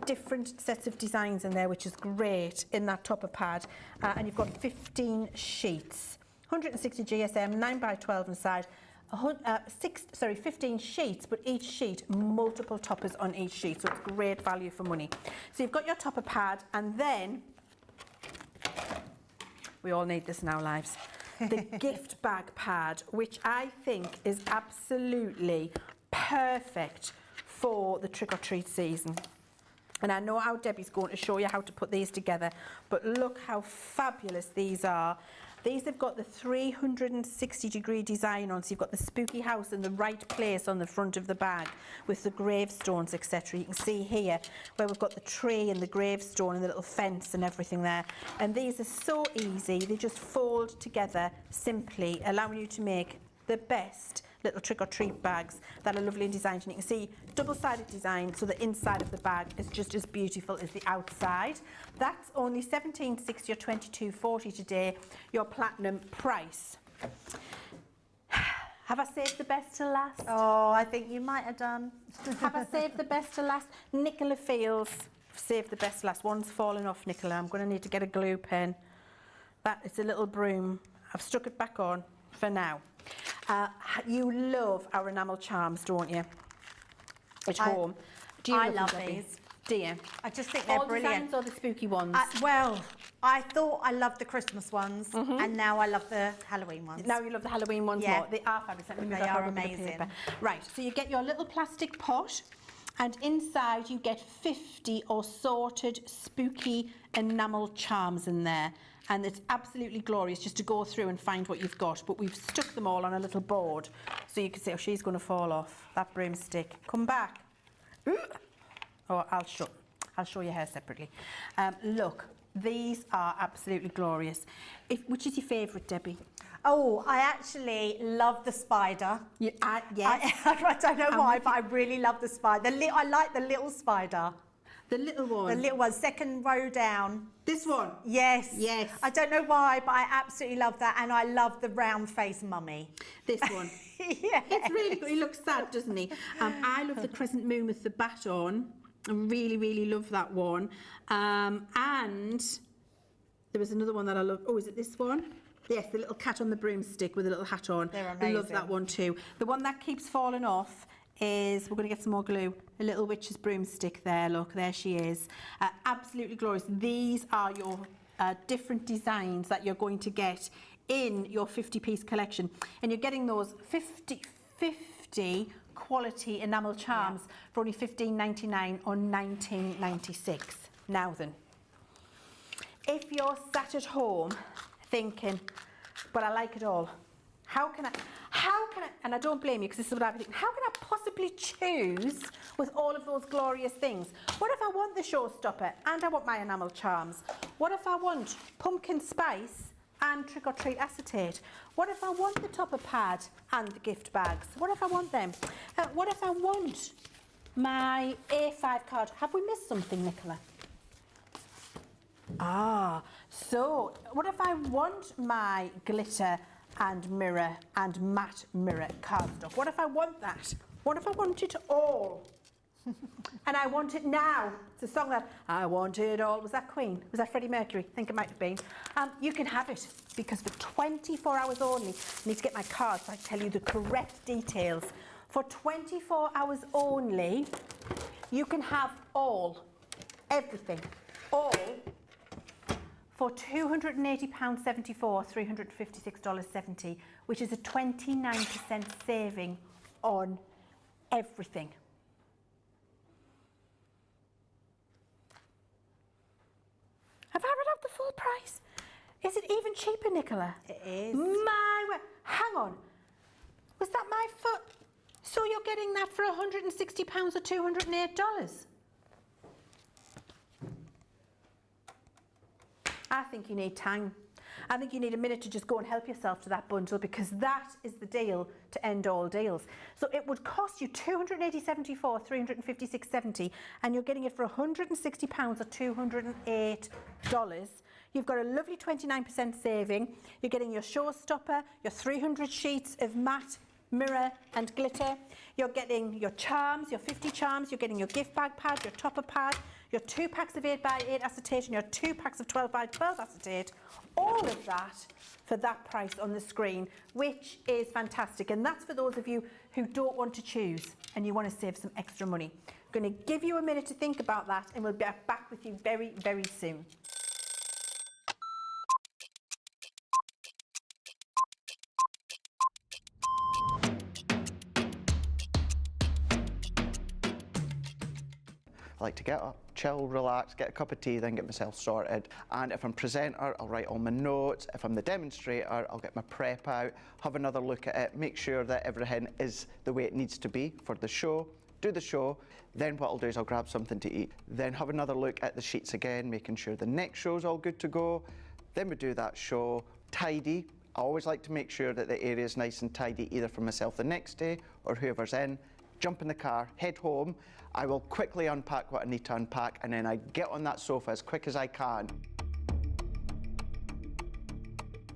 different sets of designs in there, which is great in that topper pad, and you've got 15 sheets. 160 GSM, 9 by 12 inside, 15 sheets, but each sheet, multiple toppers on each sheet, so it's great value for money. So you've got your topper pad, and then, we all need this in our lives, the gift bag pad, which I think is absolutely perfect for the trick-or-treat season. And I know how Debbie's going to show you how to put these together, but look how fabulous these are. These have got the 360-degree design on, so you've got the spooky house in the right place on the front of the bag with the gravestones, etc. You can see here where we've got the tree and the gravestone and the little fence and everything there. And these are so easy. They just fold together simply, allowing you to make the best little trick-or-treat bags that are lovely and designed. And you can see double-sided design, so the inside of the bag is just as beautiful as the outside. That's only $17.60 or $22.40 today, your platinum price. Have I saved the best to last? Oh, I think you might have done. Have I saved the best to last? Nicola feels saved the best to last. One's fallen off, Nicola. I'm going to need to get a glue pen. It's a little broom. I've stuck it back on for now. You love our enamel charms, don't you? At home. Do you love them, Debbie? these. Do you? I just think they're All brilliant. designs or the spooky ones? Well, I thought I loved the Christmas ones, and now I love the Halloween ones. Now you love the Halloween ones more. They are fabulous. Let me move They that are over a bit of amazing. paper. Right, so you get your little plastic pot, and inside you get 50 assorted spooky enamel charms in there. And it's absolutely glorious just to go through and find what you've got. But we've stuck them all on a little board, so you can see, oh, she's going to fall off. That broomstick. Come back. Oh, I'll show you her separately. Look, these are absolutely glorious. Which is your favourite, Debbie? Oh, I actually love the spider. Yes. I don't know why, but I really love the spider. I like the little spider. The little one. The little one, second row down. This one? Yes. Yes. I don't know why, but I absolutely love that, and I love the round-faced mummy. This one. Yes. It's really good. He looks sad, doesn't he? I love the crescent moon with the bat on. I really, really love that one. And there was another one that I love. Oh, is it this one? Yes, the little cat on the broomstick with a little hat on. They're I love amazing. that one too. The one that keeps falling off is, we're going to get some more glue, a little witch's broomstick there. Look, there she is. Absolutely glorious. These are your different designs that you're going to get in your 50-piece collection. And you're getting those 50 quality enamel charms for only $15.99 or $19.96. Now then, if you're sat at home thinking, but I like it all, how can I, and I don't blame you because this is what I've been thinking, how can I possibly choose with all of those glorious things? What if I want the showstopper and I want my enamel charms? What if I want pumpkin spice and trick-or-treat acetate? What if I want the topper pad and the gift bags? What if I want them? What if I want my A5 card? Have we missed something, Nicola? So what if I want my glitter and mirror and matte mirror cardstock? What if I want that? What if I want it all? And I want it now. It's a song that I want it all. Was that Queen? Was that Freddie Mercury? I think it might have been. You can have it because for 24 hours only, I need to get my card so I can tell you the correct details. For 24 hours only, you can have all, everything, all for £280.74, $356.70, which is a 29% saving on everything. Have I read out the full price? Is it even cheaper, Nicola? It is. My word. Hang on. Was that my foot? So you're getting that for £160 or $208? I think you need time. I think you need a minute to just go and help yourself to that bundle because that is the deal to end all deals. So it would cost you $280.74, $356.70, and you're getting it for £160 or $208. You've got a lovely 29% saving. You're getting your showstopper, your 300 sheets of matte mirror and glitter. You're getting your charms, your 50 charms. You're getting your gift bag pad, your topper pad, your 2 packs of 8x8 acetate and your 2 packs of 12x12 acetate. All of that for that price on the screen, which is fantastic. And that's for those of you who don't want to choose and you want to save some extra money. I'm going to give you a minute to think about that and we'll be back with you very, very soon. I like to get up, chill, relax, get a cup of tea, then get myself sorted. And if I'm presenter, I'll write all my notes. If I'm the demonstrator, I'll get my prep out, have another look at it, make sure that everything is the way it needs to be for the show, do the show. Then what I'll do is I'll grab something to eat, then have another look at the sheets again, making sure the next show's all good to go. Then we do that show, tidy. I always like to make sure that the area is nice and tidy, either for myself the next day or whoever's in. Jump in the car, head home. I will quickly unpack what I need to unpack, and then I get on that sofa as quick as I can.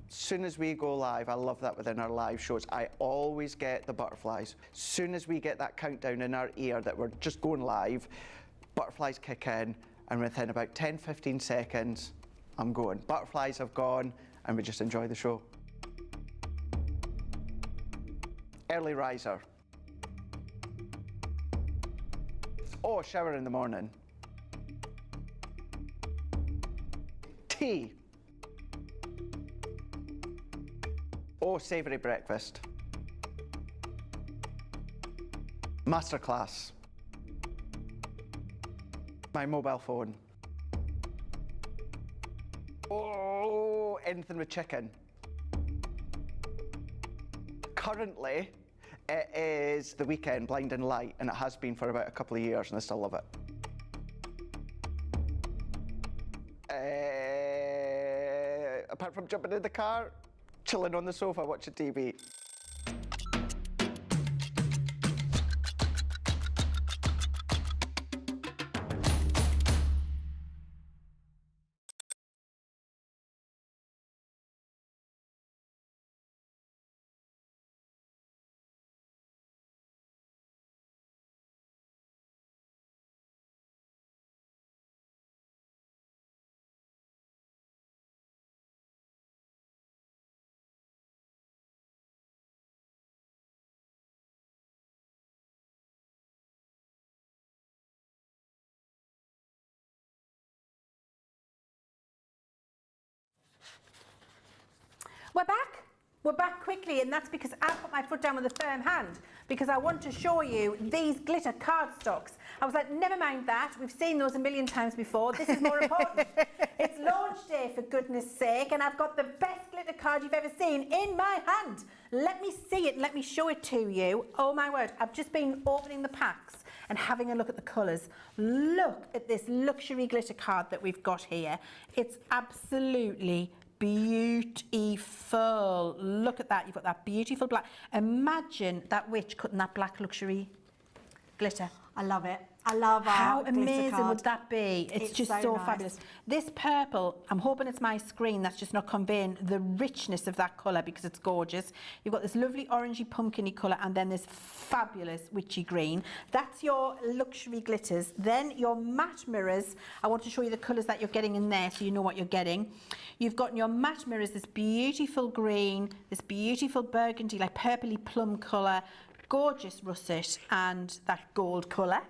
As soon as we go live, I love that within our live shows, I always get the butterflies. As soon as we get that countdown in our ear that we're just going live, butterflies kick in, and within about 10-15 seconds, I'm going. Butterflies have gone, and we just enjoy the show. Early riser. Oh, shower in the morning. Tea. Oh, savoury breakfast. Masterclass. My mobile phone. Oh, anything with chicken. Currently, it is the weekend, Blinding Light, and it has been for about a couple of years, and I still love it. Apart from jumping in the car, chilling on the sofa, watching TV. We're back. We're back quickly, and that's because I put my foot down with a firm hand, because I want to show you these glitter cardstocks. I was like, never mind that. We've seen those a million times before. This is more important. It's launch day, for goodness sake, and I've got the best glitter card you've ever seen in my hand. Let me see it. Let me show it to you. Oh, my word. I've just been opening the packs and having a look at the colours. Look at this luxury glitter card that we've got here. It's absolutely beautiful. Look at that. You've got that beautiful black. Imagine that witch cutting that black luxury glitter. I love it. I love How our glitter amazing card. would that be? It's just so nice. fabulous. This purple, I'm hoping it's my screen that's just not conveying the richness of that colour, because it's gorgeous. You've got this lovely orangey pumpkiny colour, and then this fabulous witchy green. That's your luxury glitters. Then your matte mirrors. I want to show you the colours that you're getting in there so you know what you're getting. You've got in your matte mirrors this beautiful green, this beautiful burgundy, like purpley plum colour, gorgeous russet, and that gold colour.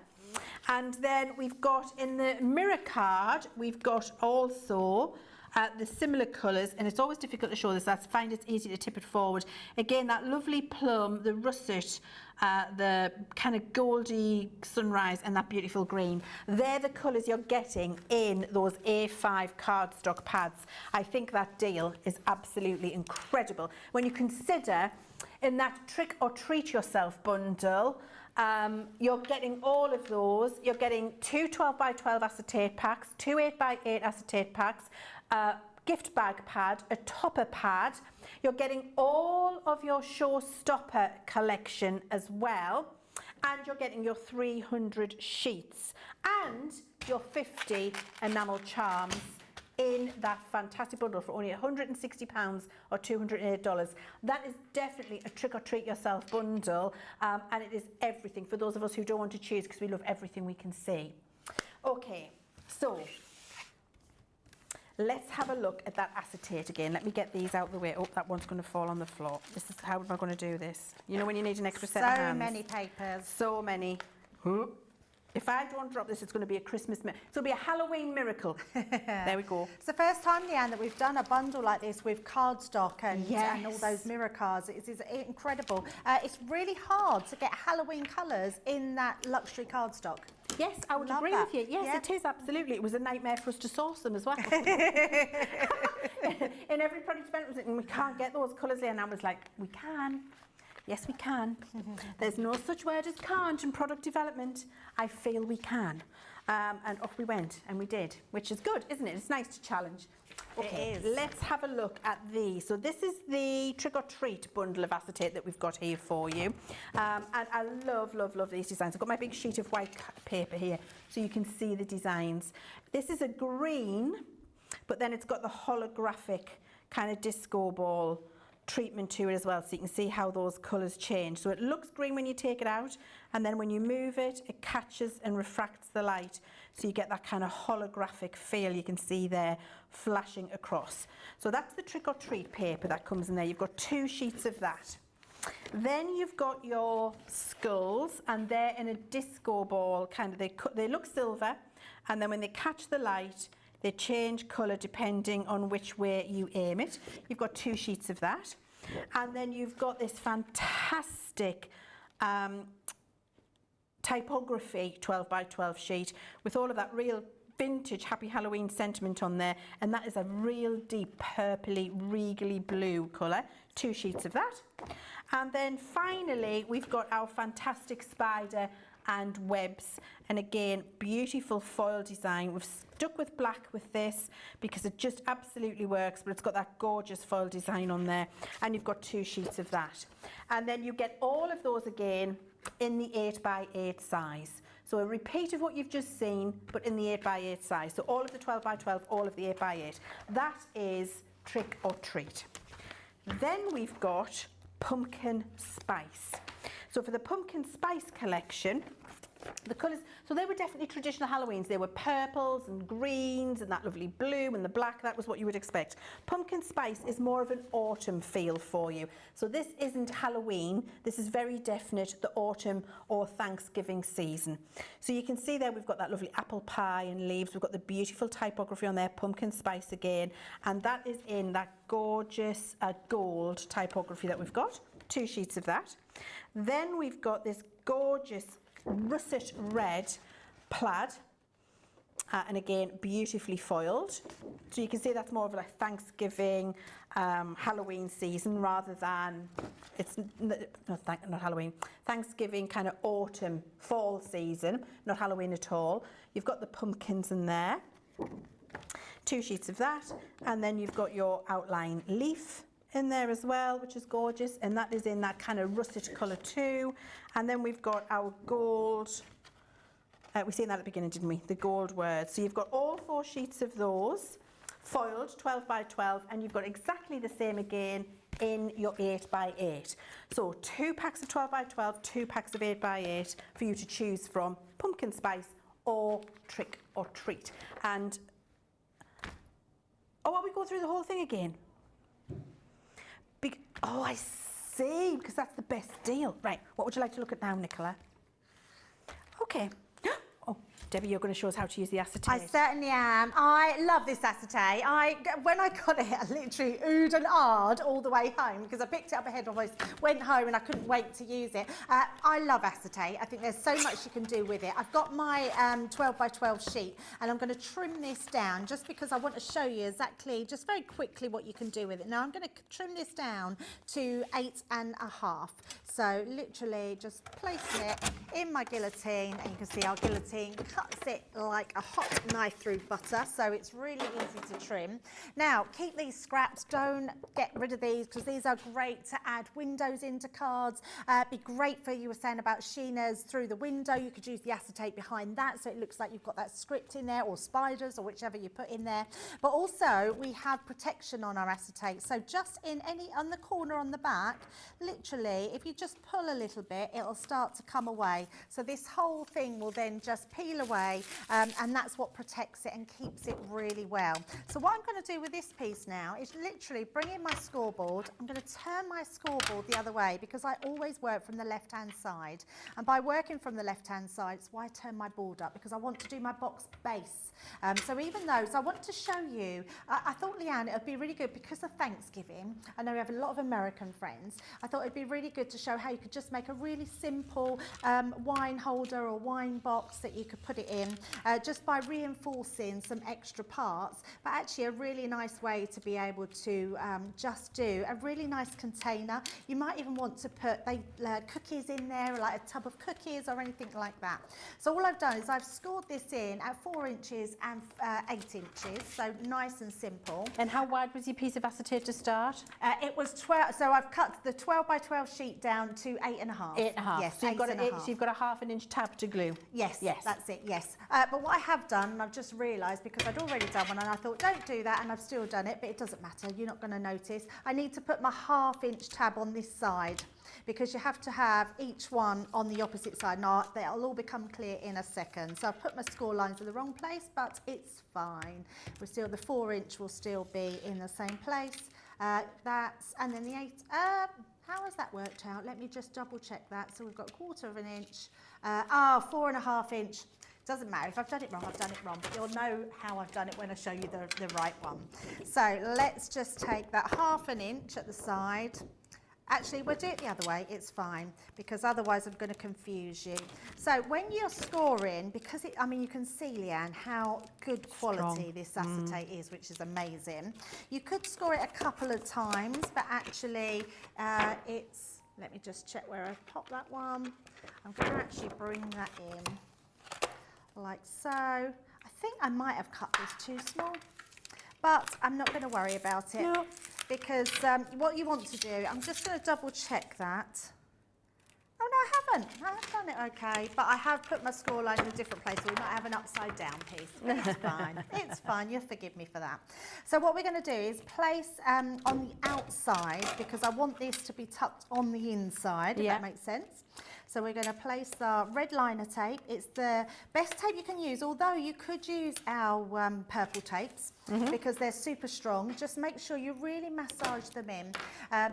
And then we've got in the mirror card, we've got also the similar colours, and it's always difficult to show this, I find it's easy to tip it forward. Again, that lovely plum, the russet, the kind of goldy sunrise, and that beautiful green. They're the colours you're getting in those A5 cardstock pads. I think that deal is absolutely incredible. When you consider in that trick or treat yourself bundle, you're getting all of those. You're getting 2 12x12 acetate packs, 2 8x8 acetate packs, a gift bag pad, a topper pad. You're getting all of your showstopper collection as well, and you're getting your 300 sheets and your 50 enamel charms in that fantastic bundle for only £160 or $208. That is definitely a trick or treat yourself bundle, and it is everything for those of us who don't want to choose, because we love everything we can see. Okay, so let's have a look at that acetate again. Let me get these out of the way. Oh, that one's going to fall on the floor. This is how am I going to do this? You know when you need an extra set of hands? So many papers. So many. If I don't drop this, it's going to be a Christmas miracle. It's going to be a Halloween miracle. There we go. It's the first time, Leanne, that we've done a bundle like this with cardstock and all those mirror cards. It's incredible. It's really hard to get Halloween colours in that luxury cardstock. Yes, I would Love agree that. with you. Yes, Yeah. it is, absolutely. It was a nightmare for us to source them as well. In every product development, we can't get those colours in. And I was like, we can. Yes, we can. There's no such word as can't in product development. I feel we can. And off we went, and we did, which is good, isn't it? It's nice to challenge. Okay, It is. let's have a look at these. So this is the Trick or Treat bundle of acetate that we've got here for you. And I love, love, love these designs. I've got my big sheet of white paper here so you can see the designs. This is a green, but then it's got the holographic kind of disco ball treatment to it as well, so you can see how those colours change. So it looks green when you take it out, and then when you move it, it catches and refracts the light, so you get that kind of holographic feel you can see there flashing across. So that's the Trick or Treat paper that comes in there. You've got 2 sheets of that. Then you've got your skulls, and they're in a disco ball kind of, they look silver, and then when they catch the light, they change colour depending on which way you aim it. You've got 2 sheets of that. And then you've got this fantastic typography 12 by 12 sheet with all of that real vintage Happy Halloween sentiment on there. And that is a real deep purpley, regally blue colour. 2 sheets of that. And then finally, we've got our fantastic spider and webs, and again, beautiful foil design. We've stuck with black with this because it just absolutely works, but it's got that gorgeous foil design on there, and you've got 2 sheets of that. And then you get all of those again in the 8 by 8 size. So a repeat of what you've just seen, but in the 8 by 8 size. So all of the 12 by 12, all of the 8 by 8. That is Trick or Treat. Then we've got Pumpkin Spice. So for the Pumpkin Spice collection, the colours, so they were definitely traditional Halloweens. They were purples and greens and that lovely blue and the black. That was what you would expect. Pumpkin Spice is more of an autumn feel for you. So this isn't Halloween. This is very definite the autumn or Thanksgiving season. So you can see there we've got that lovely apple pie and leaves. We've got the beautiful typography on there, Pumpkin Spice again. And that is in that gorgeous gold typography that we've got. 2 sheets of that. Then we've got this gorgeous russet red plaid, and again beautifully foiled. So you can see that's more of a Thanksgiving, Halloween season rather than it's not Halloween, Thanksgiving kind of autumn, fall season, not Halloween at all. You've got the pumpkins in there, 2 sheets of that, and then you've got your outline leaf in there as well, which is gorgeous, and that is in that kind of russet colour too. And then we've got our gold, we seen that at the beginning, didn't we? The gold words. So you've got all 4 sheets of those foiled 12 by 12, and you've got exactly the same again in your 8 by 8. So 2 packs of 12 by 12, 2 packs of 8 by 8 for you to choose from, Pumpkin Spice or Trick or Treat. And are we go through the whole thing again? Oh, I see, because that's the best deal. Right, what would you like to look at now, Nicola? Okay. Oh, Debbie, you're going to show us how to use the acetate. I certainly am. I love this acetate. When I got it, I literally oohed and ahed all the way home because I picked it up ahead of us, went home, and I couldn't wait to use it. I love acetate. I think there's so much you can do with it. I've got my 12 by 12 sheet, and I'm going to trim this down just because I want to show you exactly, just very quickly, what you can do with it. Now I'm going to trim this down to 8.5. So literally just placing it in my guillotine, and you can see our guillotine cuts it like a hot knife through butter, so it's really easy to trim. Now keep these scraps, don't get rid of these because these are great to add windows into cards. Be great for, you were saying about sheeners through the window, you could use the acetate behind that so it looks like you've got that script in there, or spiders, or whichever you put in there. But also we have protection on our acetate, so just on the corner on the back, literally if you just pull a little bit, it'll start to come away. So this whole thing will then just peel away, and that's what protects it and keeps it really well. So what I'm going to do with this piece now is literally bring in my scoreboard. I'm going to turn my scoreboard the other way because I always work from the left-hand side. And by working from the left-hand side, it's why I turn my board up, because I want to do my box base. So even though, I want to show you, I thought, Leann, it would be really good because of Thanksgiving. I know we have a lot of American friends. I thought it'd be really good to show show how you could just make a really simple wine holder or wine box that you could put it in just by reinforcing some extra parts, but actually a really nice way to be able to just do a really nice container. You might even want to put cookies in there, like a tub of cookies or anything like that. So all I've done is I've scored this in at 4 inches and 8 inches, so nice and simple. And how wide was your piece of acetate to start? It was 12, so I've cut the 12 by 12 sheet down to 8.5. 8.5. Yes, so you've got, 8.5. so you've got a 1/2 inch tab to glue. Yes, Yes. that's it, yes. But what I have done, and I've just realised because I'd already done one and I thought don't do that, and I've still done it, but it doesn't matter, you're not going to notice. I need to put my 1/2 inch tab on this side because you have to have each one on the opposite side. Now, they'll all become clear in a second. So I've put my score lines in the wrong place, but it's fine. We're still, the 4 inch will still be in the same place. And then the 8, how has that worked out? Let me just double check that. So we've got 1/4 inch, 4.5 inch. Doesn't matter, if I've done it wrong, I've done it wrong, but you'll know how I've done it when I show you the right one. So let's just take that 1/2 inch at the side. Actually, we'll do it the other way, it's fine, because otherwise I'm going to confuse you. So when you're scoring, because you can see, Leann, how good quality this acetate is, which is amazing. You could score it a couple of times, but actually let me just check where I've popped that one. I'm going to actually bring that in, like so. I think I might have cut this too small, but I'm not going to worry about it. No. Because what you want to do, I'm just going to double check that. Oh no, I haven't. I have done it okay, but I have put my score line in a different place, so we might have an upside down piece. It's fine. It's fine. You'll forgive me for that. So what we're going to do is place on the outside, because I want this to be tucked on the inside, if that makes sense. So we're going to place our red liner tape. It's the best tape you can use, although you could use our purple tapes because they're super strong. Just make sure you really massage them in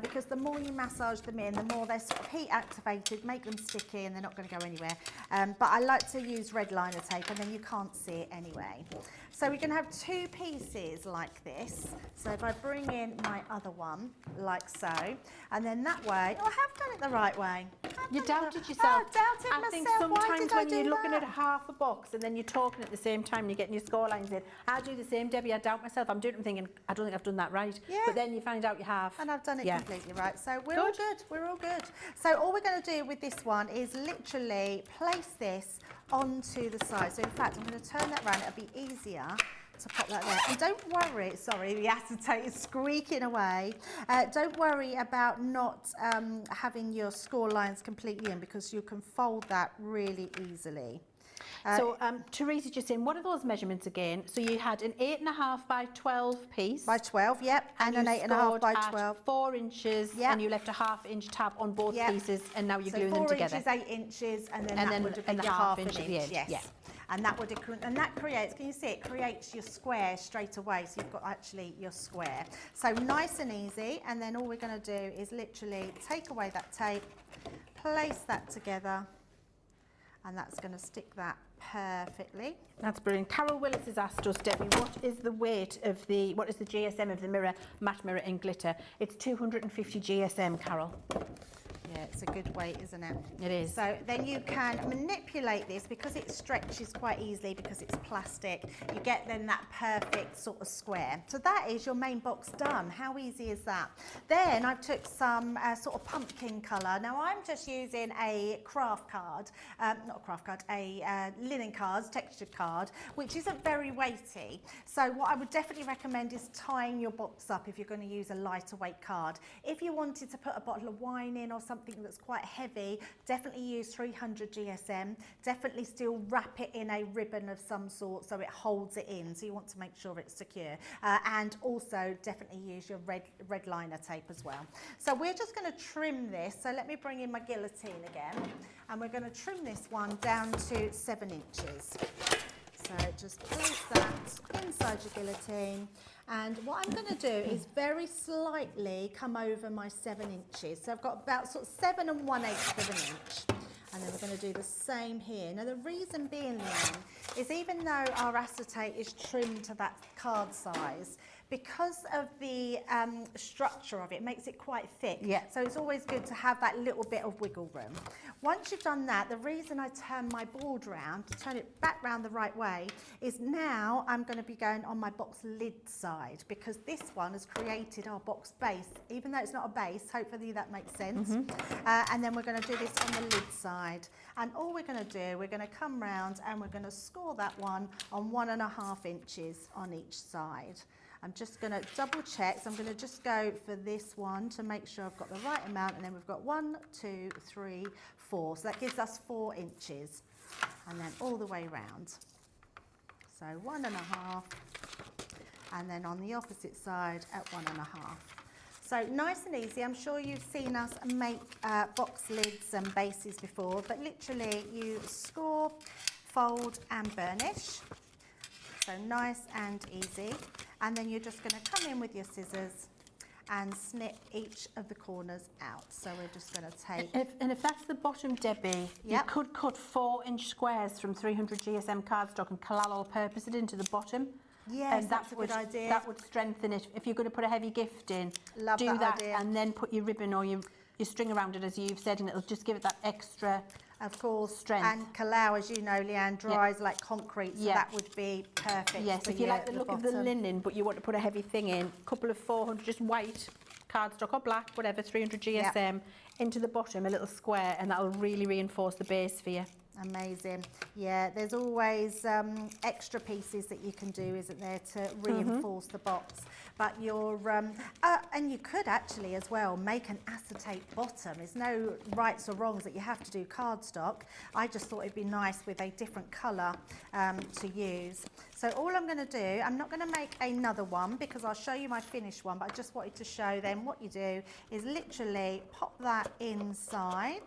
because the more you massage them in, the more they're sort of heat activated, make them sticky and they're not going to go anywhere. But I like to use red liner tape and then you can't see it anyway. So we're going to have 2 pieces like this. So if I bring in my other one, like so, and then that way, I have done it the right way. You doubted yourself. Oh, I doubted I myself. think Why sometimes did I when do you're looking that? at half a box and then you're talking at the same time and you're getting your score lines in, I do the same, Debbie. I doubt myself. I'm doing it and thinking, I don't think I've done that right. Yeah. But then you find out you have. And I've done it completely right. So we're Good. all good. We're all good. So all we're going to do with this one is literally place this onto the side. So in fact, I'm going to turn that around. It'll be easier to pop that there. And don't worry, sorry, the acetate is squeaking away. Don't worry about not having your score lines completely in because you can fold that really easily. So Teresa just saying, what are those measurements again? So you had an 8.5 by 12 piece. By 12, yep, and an you 8.5 by scored 12. at 4 inches, Yep. and you left a 1/2 inch tab on both Yep. pieces, and now you're So gluing them 4 together. inches, 8 inches, and then And that then- would have and been the your 1/2 1/2 inch at the inch, end, yes. yeah. And that would creates, can you see it creates your square straight away, so you've got actually your square. So nice and easy, and then all we're going to do is literally take away that tape, place that together, and that's going to stick that perfectly. That's brilliant. Carol Willis has asked us, Debbie, what is the GSM of the mirror, matte mirror in glitter? It's 250 GSM, Carol. Yeah, it's a good weight, isn't it? It is. So then you can manipulate this because it stretches quite easily because it's plastic. You get then that perfect sort of square. So that is your main box done. How easy is that? Then I took some sort of pumpkin colour. Now I'm just using a craft card, not a craft card, a linen card, textured card, which isn't very weighty. So what I would definitely recommend is tying your box up if you're going to use a lighter weight card. If you wanted to put a bottle of wine in or something that's quite heavy, definitely use 300 GSM. Definitely still wrap it in a ribbon of some sort so it holds it in. So you want to make sure it's secure. And also definitely use your red liner tape as well. So we're just going to trim this. So let me bring in my guillotine again. And we're going to trim this one down to 7 inches. So just place that inside your guillotine. And what I'm going to do is very slightly come over my 7 inches. So I've got about sort of 7 1/8 of an inch. And then we're going to do the same here. Now the reason being, Leann, is even though our acetate is trimmed to that card size, because of the structure of it, makes it quite thick. Yeah. So it's always good to have that little bit of wiggle room. Once you've done that, the reason I turn my board round, to turn it back round the right way, is now I'm going to be going on my box lid side, because this one has created our box base, even though it's not a base. Hopefully that makes sense. And then we're going to do this on the lid side. And all we're going to do, we're going to come round and we're going to score that one on 1.5 inches on each side. I'm just going to double check, so I'm going to just go for this one to make sure I've got the right amount, and then we've got 1, 2, 3, 4, so that gives us 4 inches, and then all the way round. So 1.5, and then on the opposite side at 1.5. So nice and easy. I'm sure you've seen us make box lids and bases before, but literally you score, fold and burnish. So nice and easy. And then you're just going to come in with your scissors and snip each of the corners out. So we're just going to take... If that's the bottom, Debbie, you could cut 4-inch squares from 300 GSM cardstock and collal all-purpose it into the bottom. Yes, and that's a good idea. That would strengthen it. If you're going to put a heavy gift in, Love do that idea. and then put your ribbon or your string around it, as you've said, and it'll just give it that extra... Of course, strength. And collal, as you know, Leanne, dries like concrete, so that would be perfect. Yes, if you like the look of the linen, but you want to put a heavy thing in, a couple of 400, just white cardstock or black, whatever, 300 GSM, into the bottom, a little square, and that'll really reinforce the base for you. Amazing. Yeah, there's always extra pieces that you can do, isn't there, to reinforce the box. But you're, and you could actually as well make an acetate bottom. There's no rights or wrongs that you have to do cardstock. I just thought it'd be nice with a different colour to use. So all I'm going to do, I'm not going to make another one because I'll show you my finished one, but I just wanted to show them what you do is literally pop that inside.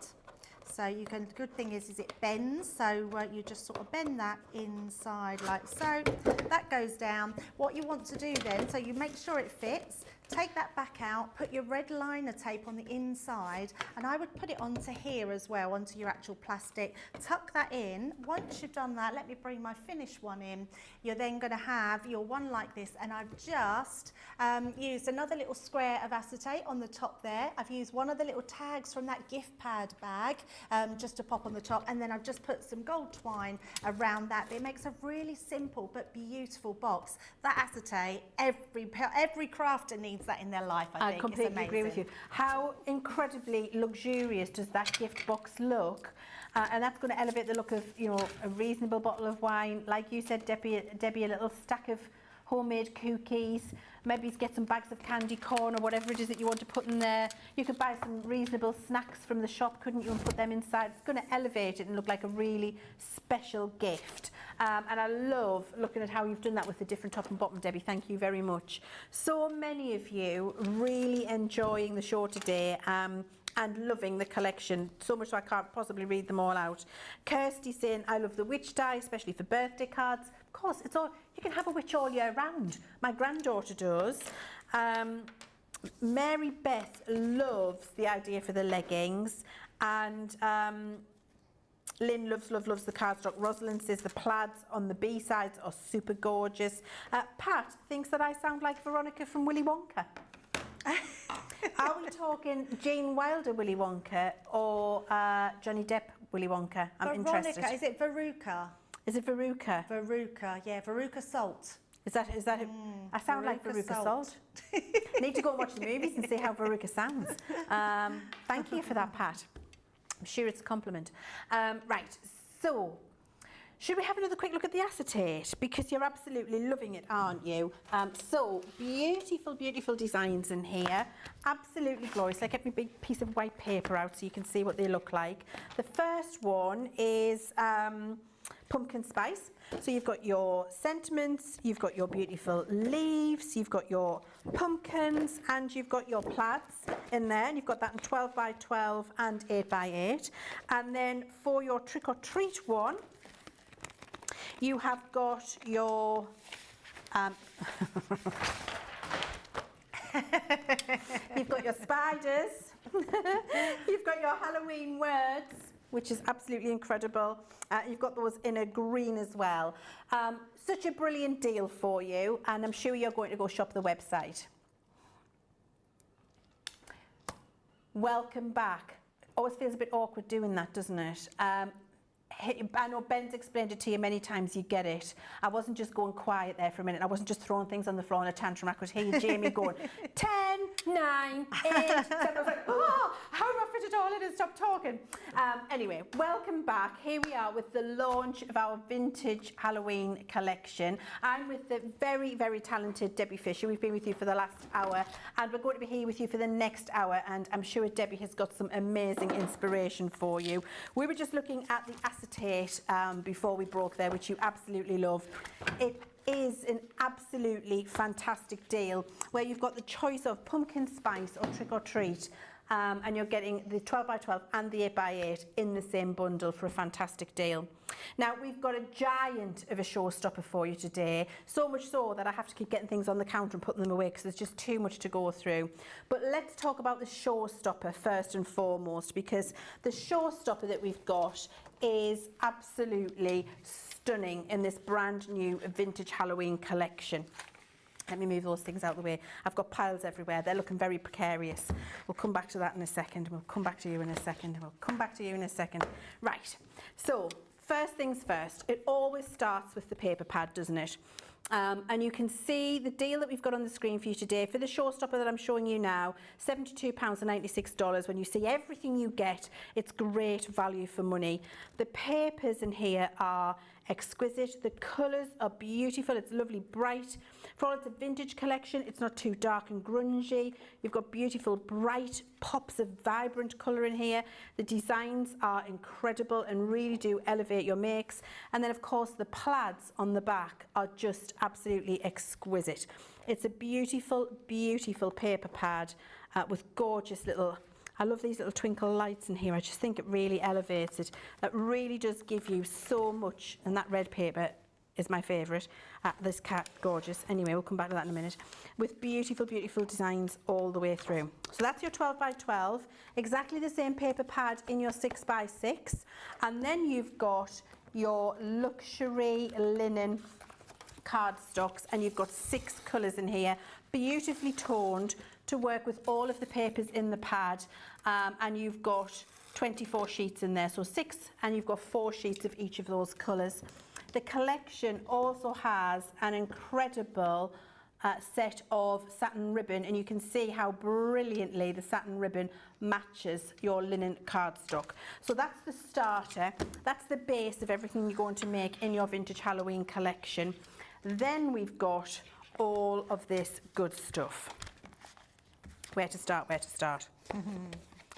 So you can, the good thing is it bends, so you just sort of bend that inside like so. That goes down. What you want to do then, so you make sure it fits, take that back out, put your red liner tape on the inside, and I would put it onto here as well, onto your actual plastic. Tuck that in. Once you've done that, let me bring my finished one in. You're then going to have your one like this, and I've just used another little square of acetate on the top there. I've used one of the little tags from that gift pad bag just to pop on the top, and then I've just put some gold twine around that. It makes a really simple but beautiful box. That acetate, every crafter needs that in their life, I think. I completely agree with you. How incredibly luxurious does that gift box look? And that's going to elevate the look of, you know, a reasonable bottle of wine. Like you said, Debbie, a little stack of homemade cookies, maybe get some bags of candy corn or whatever it is that you want to put in there. You could buy some reasonable snacks from the shop, couldn't you, and put them inside. It's going to elevate it and look like a really special gift. And I love looking at how you've done that with the different top and bottom, Debbie. Thank you very much. So many of you really enjoying the show today. And loving the collection, so much so I can't possibly read them all out. Kirsty saying, I love the witch die, especially for birthday cards. Of course, it's all, you can have a witch all year round. My granddaughter does. Mary Beth loves the idea for the leggings. And Lynn loves the cardstock. Rosalind says the plaids on the B-sides are super gorgeous. Pat thinks that I sound like Veronica from Willy Wonka. Are we talking Jane Wilder Willy Wonka or Johnny Depp Willy Wonka? I'm Veronica, interested. is it Veruca? Is it Veruca? Veruca, yeah, Veruca Salt. Is that it? I sound like Veruca Salt. Need to go and watch the movies and see how Veruca sounds. Thank you for that, Pat. I'm sure it's a compliment. Right, so should we have another quick look at the acetate? Because you're absolutely loving it, aren't you? So beautiful, beautiful designs in here. Absolutely glorious. I kept my big piece of white paper out so you can see what they look like. The first one is pumpkin spice. So you've got your sentiments, you've got your beautiful leaves, you've got your pumpkins, and you've got your plaids in there. And you've got that in 12 by 12 and 8 by 8. And then for your trick or treat one, you have got your you've got your spiders, you've got your Halloween words, which is absolutely incredible. You've got those in a green as well. Such a brilliant deal for you, and I'm sure you're going to go shop the website. Welcome back. Always feels a bit awkward doing that, doesn't it? I know Ben's explained it to you many times, you get it. I wasn't just going quiet there for a minute. I wasn't just throwing things on the floor in a tantrum. I could hear you, Jamie, going 10, 9, 8, 7. I was like, oh, how do I fit it all in and stop talking? Anyway, welcome back. Here we are with the launch of our vintage Halloween collection. I'm with the very, very talented Debbie Fisher. We've been with you for the last hour, and we're going to be here with you for the next hour, and I'm sure Debbie has got some amazing inspiration for you. We were just looking at the Acetate before we broke there, which you absolutely love. It is an absolutely fantastic deal where you've got the choice of pumpkin spice or trick or treat, and you're getting the 12 by 12 and the 8 by 8 in the same bundle for a fantastic deal. Now we've got a giant of a showstopper for you today, so much so that I have to keep getting things on the counter and putting them away because there's just too much to go through. But let's talk about the showstopper first and foremost, because the showstopper that we've got is absolutely stunning in this brand new vintage Halloween collection. Let me move those things out of the way. I've got piles everywhere. They're looking very precarious. We'll come back to that in a second. We'll come back to you in a second. We'll come back to you in a second. Right. So first things first, it always starts with the paper pad, doesn't it? And you can see the deal that we've got on the screen for you today. For the showstopper that I'm showing you now, £72.96. When you see everything you get, it's great value for money. The papers in here are exquisite. The colours are beautiful. It's lovely bright. For all it's a vintage collection, it's not too dark and grungy. You've got beautiful bright pops of vibrant colour in here. The designs are incredible and really do elevate your makes. And then of course the plaids on the back are just absolutely exquisite. It's a beautiful, beautiful paper pad with gorgeous little, I love these little twinkle lights in here. I just think it really elevates it. That really does give you so much, and that red paper is my favourite. This cat, gorgeous. Anyway, we'll come back to that in a minute. With beautiful, beautiful designs all the way through. So that's your 12 by 12. Exactly the same paper pad in your 6 by 6. And then you've got your luxury linen cardstocks, and you've got 6 colours in here, beautifully toned to work with all of the papers in the pad, and you've got 24 sheets in there, so 6, and you've got 4 sheets of each of those colours. The collection also has an incredible set of satin ribbon, and you can see how brilliantly the satin ribbon matches your linen cardstock. So that's the starter, that's the base of everything you're going to make in your vintage Halloween collection. Then we've got all of this good stuff. Where to start, where to start?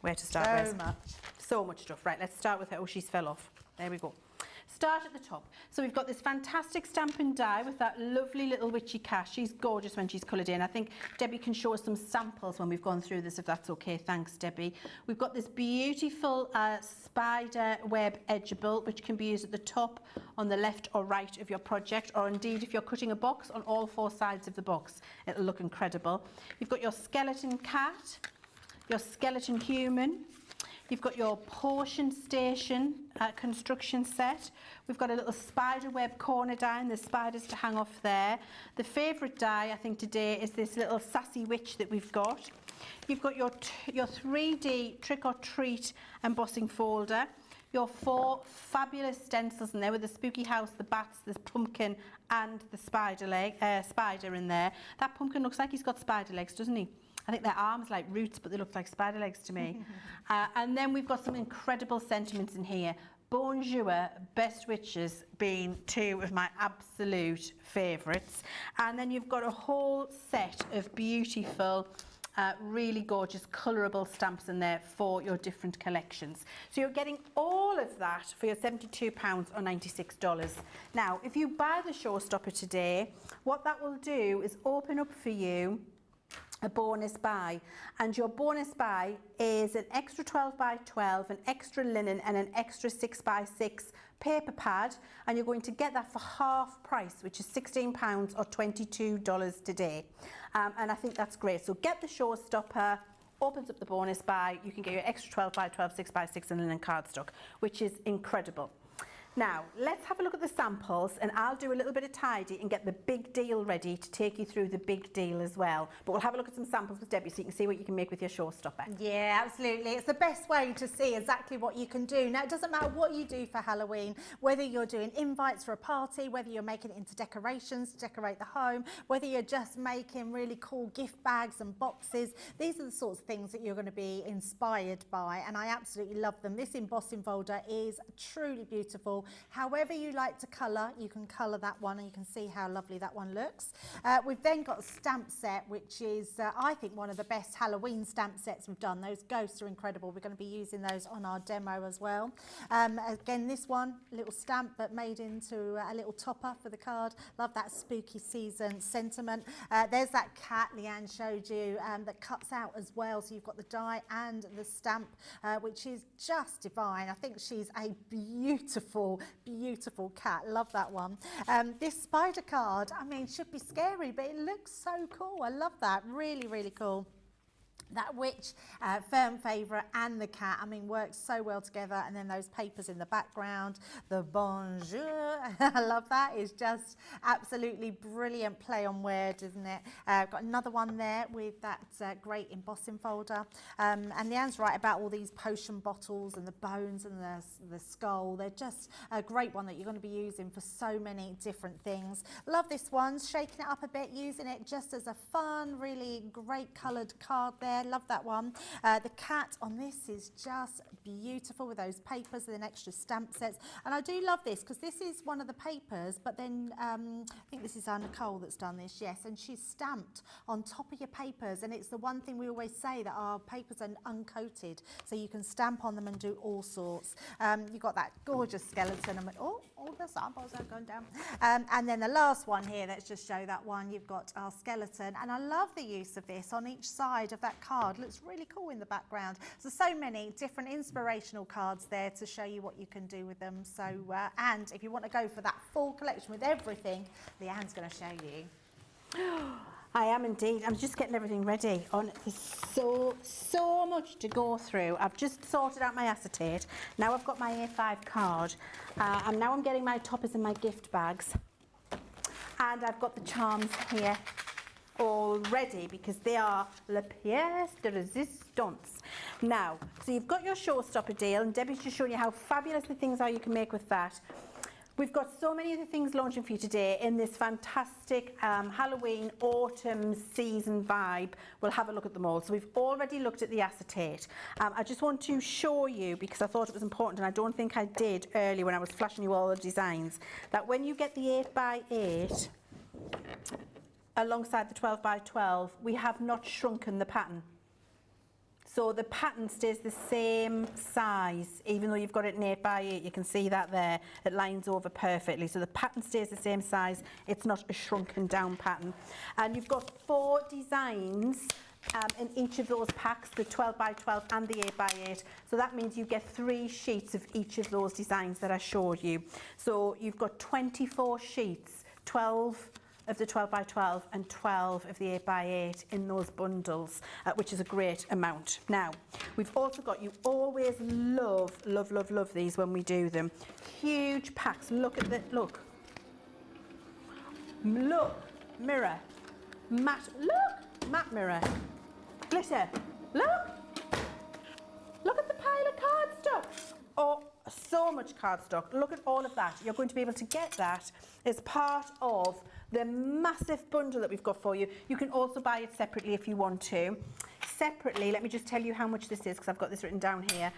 Where to start? So much stuff. Right, let's start with her. Oh, she's fell off. There we go. Start at the top. So we've got this fantastic stamp and die with that lovely little witchy cat. She's gorgeous when she's coloured in. I think Debbie can show us some samples when we've gone through this, if that's okay. Thanks, Debbie. We've got this beautiful spider web edgeable, which can be used at the top, on the left or right of your project, or indeed if you're cutting a box, on all 4 sides of the box. It'll look incredible. You've got your skeleton cat, your skeleton human. You've got your portion station construction set. We've got a little spider web corner die and the spiders to hang off there. The favourite die I think today is this little sassy witch that we've got. You've got your 3D trick or treat embossing folder. Your 4 fabulous stencils in there with the spooky house, the bats, the pumpkin and the spider in there. That pumpkin looks like he's got spider legs, doesn't he? I think their arms like roots, but they look like spider legs to me. And then we've got some incredible sentiments in here. Bonjour, Best Witches being 2 of my absolute favourites. And then you've got a whole set of beautiful, really gorgeous, colourable stamps in there for your different collections. So you're getting all of that for your £72 or $96. Now, if you buy the showstopper today, what that will do is open up for you a bonus buy, and your bonus buy is an extra 12 by 12, an extra linen and an extra 6 by 6 paper pad, and you're going to get that for half price, which is £16 or $22 today, and I think that's great. So get the showstopper, opens up the bonus by, you can get your extra 12 by 12, 6 by 6 and linen cardstock, which is incredible. Now, let's have a look at the samples, and I'll do a little bit of tidy and get the big deal ready to take you through the big deal as well. But we'll have a look at some samples with Debbie so you can see what you can make with your showstopper. Yeah, absolutely. It's the best way to see exactly what you can do. Now, it doesn't matter what you do for Halloween, whether you're doing invites for a party, whether you're making it into decorations to decorate the home, whether you're just making really cool gift bags and boxes. These are the sorts of things that you're going to be inspired by, and I absolutely love them. This embossing folder is truly beautiful. However you like to colour, you can colour that one, and you can see how lovely that one looks. We've then got a stamp set, which is, I think, one of the best Halloween stamp sets we've done. Those ghosts are incredible. We're going to be using those on our demo as well. Again, this one, a little stamp, but made into a little topper for the card. Love that spooky season sentiment. There's that cat Leann showed you that cuts out as well. So you've got the die and the stamp, which is just divine. I think she's a beautiful cat. Love that one. This spider card, I mean, should be scary, but it looks so cool. I love that. Really, really cool. That witch, firm favourite, and the cat, I mean, works so well together. And then those papers in the background, the bonjour, I love that. It's just absolutely brilliant play on words, isn't it? Got another one there with that great embossing folder. And Leann's right about all these potion bottles and the bones and the skull. They're just a great one that you're going to be using for so many different things. Love this one, shaking it up a bit, using it just as a fun, really great coloured card there. Love that one. The cat on this is just beautiful with those papers and then extra stamp sets. And I do love this because this is one of the papers, but then I think this is Nicole that's done this, yes, and she's stamped on top of your papers. And it's the one thing we always say, that our papers are uncoated, so you can stamp on them and do all sorts. You've got that gorgeous skeleton. And all the samples are going down. And then the last one here, let's just show that one. You've got our skeleton, and I love the use of this on each side of that card. Looks really cool in the background. So many different inspirational cards there to show you what you can do with them. So and if you want to go for that full collection with everything, Leann's going to show you. I am indeed. I'm just getting everything ready. There's so much to go through. I've just sorted out my acetate. Now I've got my A5 card, and now I'm getting my toppers and my gift bags, and I've got the charms here all ready because they are la pièce de résistance. Now, so you've got your showstopper deal, and Debbie's just showing you how fabulous the things are you can make with that. We've got so many of the things launching for you today in this fantastic Halloween autumn season vibe. We'll have a look at them all. So we've already looked at the acetate. I just want to show you, because I thought it was important, and I don't think I did earlier when I was flashing you all the designs, that when you get the 8 by 8 alongside the 12 by 12, we have not shrunken the pattern. So the pattern stays the same size, even though you've got it in 8 by 8, you can see that there, it lines over perfectly. So the pattern stays the same size, it's not a shrunken down pattern. And you've got 4 designs in each of those packs, the 12 by 12 and the 8 by 8. So that means you get 3 sheets of each of those designs that I showed you. So you've got 24 sheets, 12 of the 12 by 12 and 12 of the 8 by 8 in those bundles, which is a great amount. Now, we've also got, you always love these when we do them. Huge packs. Look at the, look, mirror, matte mirror, glitter, look at the pile of cardstock. Oh, so much cardstock. Look at all of that. You're going to be able to get that as part of the massive bundle that we've got for you. You can also buy it separately if you want to. Separately, let me just tell you how much this is, because I've got this written down here.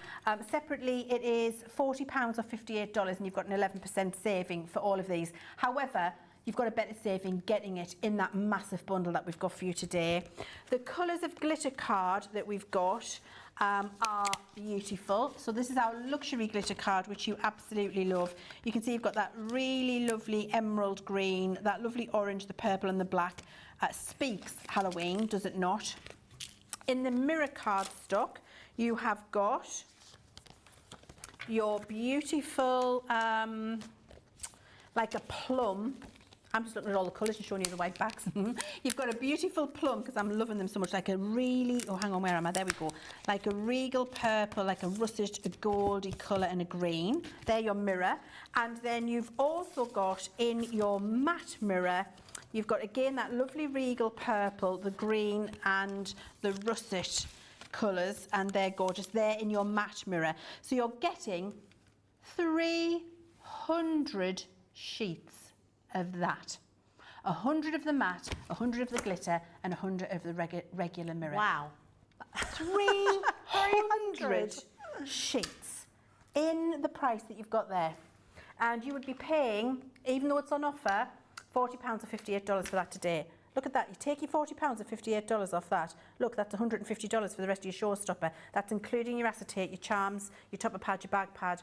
Separately, it is £40 or $58, and you've got an 11% saving for all of these. However, you've got a better saving getting it in that massive bundle that we've got for you today. The colours of glitter card that we've got are beautiful. So this is our luxury glitter card, which you absolutely love. You can see you've got that really lovely emerald green, that lovely orange, the purple and the black. Speaks Halloween, does it not? In the mirror cardstock, you have got your beautiful, like a plum, I'm just looking at all the colours and showing you the white backs. You've got a beautiful plum, because I'm loving them so much, like a really, oh, hang on, where am I? There we go. Like a regal purple, like a russet, a goldy colour and a green. They're your mirror. And then you've also got in your matte mirror, you've got, again, that lovely regal purple, the green and the russet colours, and they're gorgeous. They're in your matte mirror. So you're getting 300 sheets of that. 100 of the matte, 100 of the glitter, and 100 of the regular mirror. Wow. 300 sheets in the price that you've got there. And you would be paying, even though it's on offer, £40 or $58 for that today. Look at that, you take your £40 or $58 off that. Look, that's $150 for the rest of your showstopper. That's including your acetate, your charms, your topper pad, your bag pad.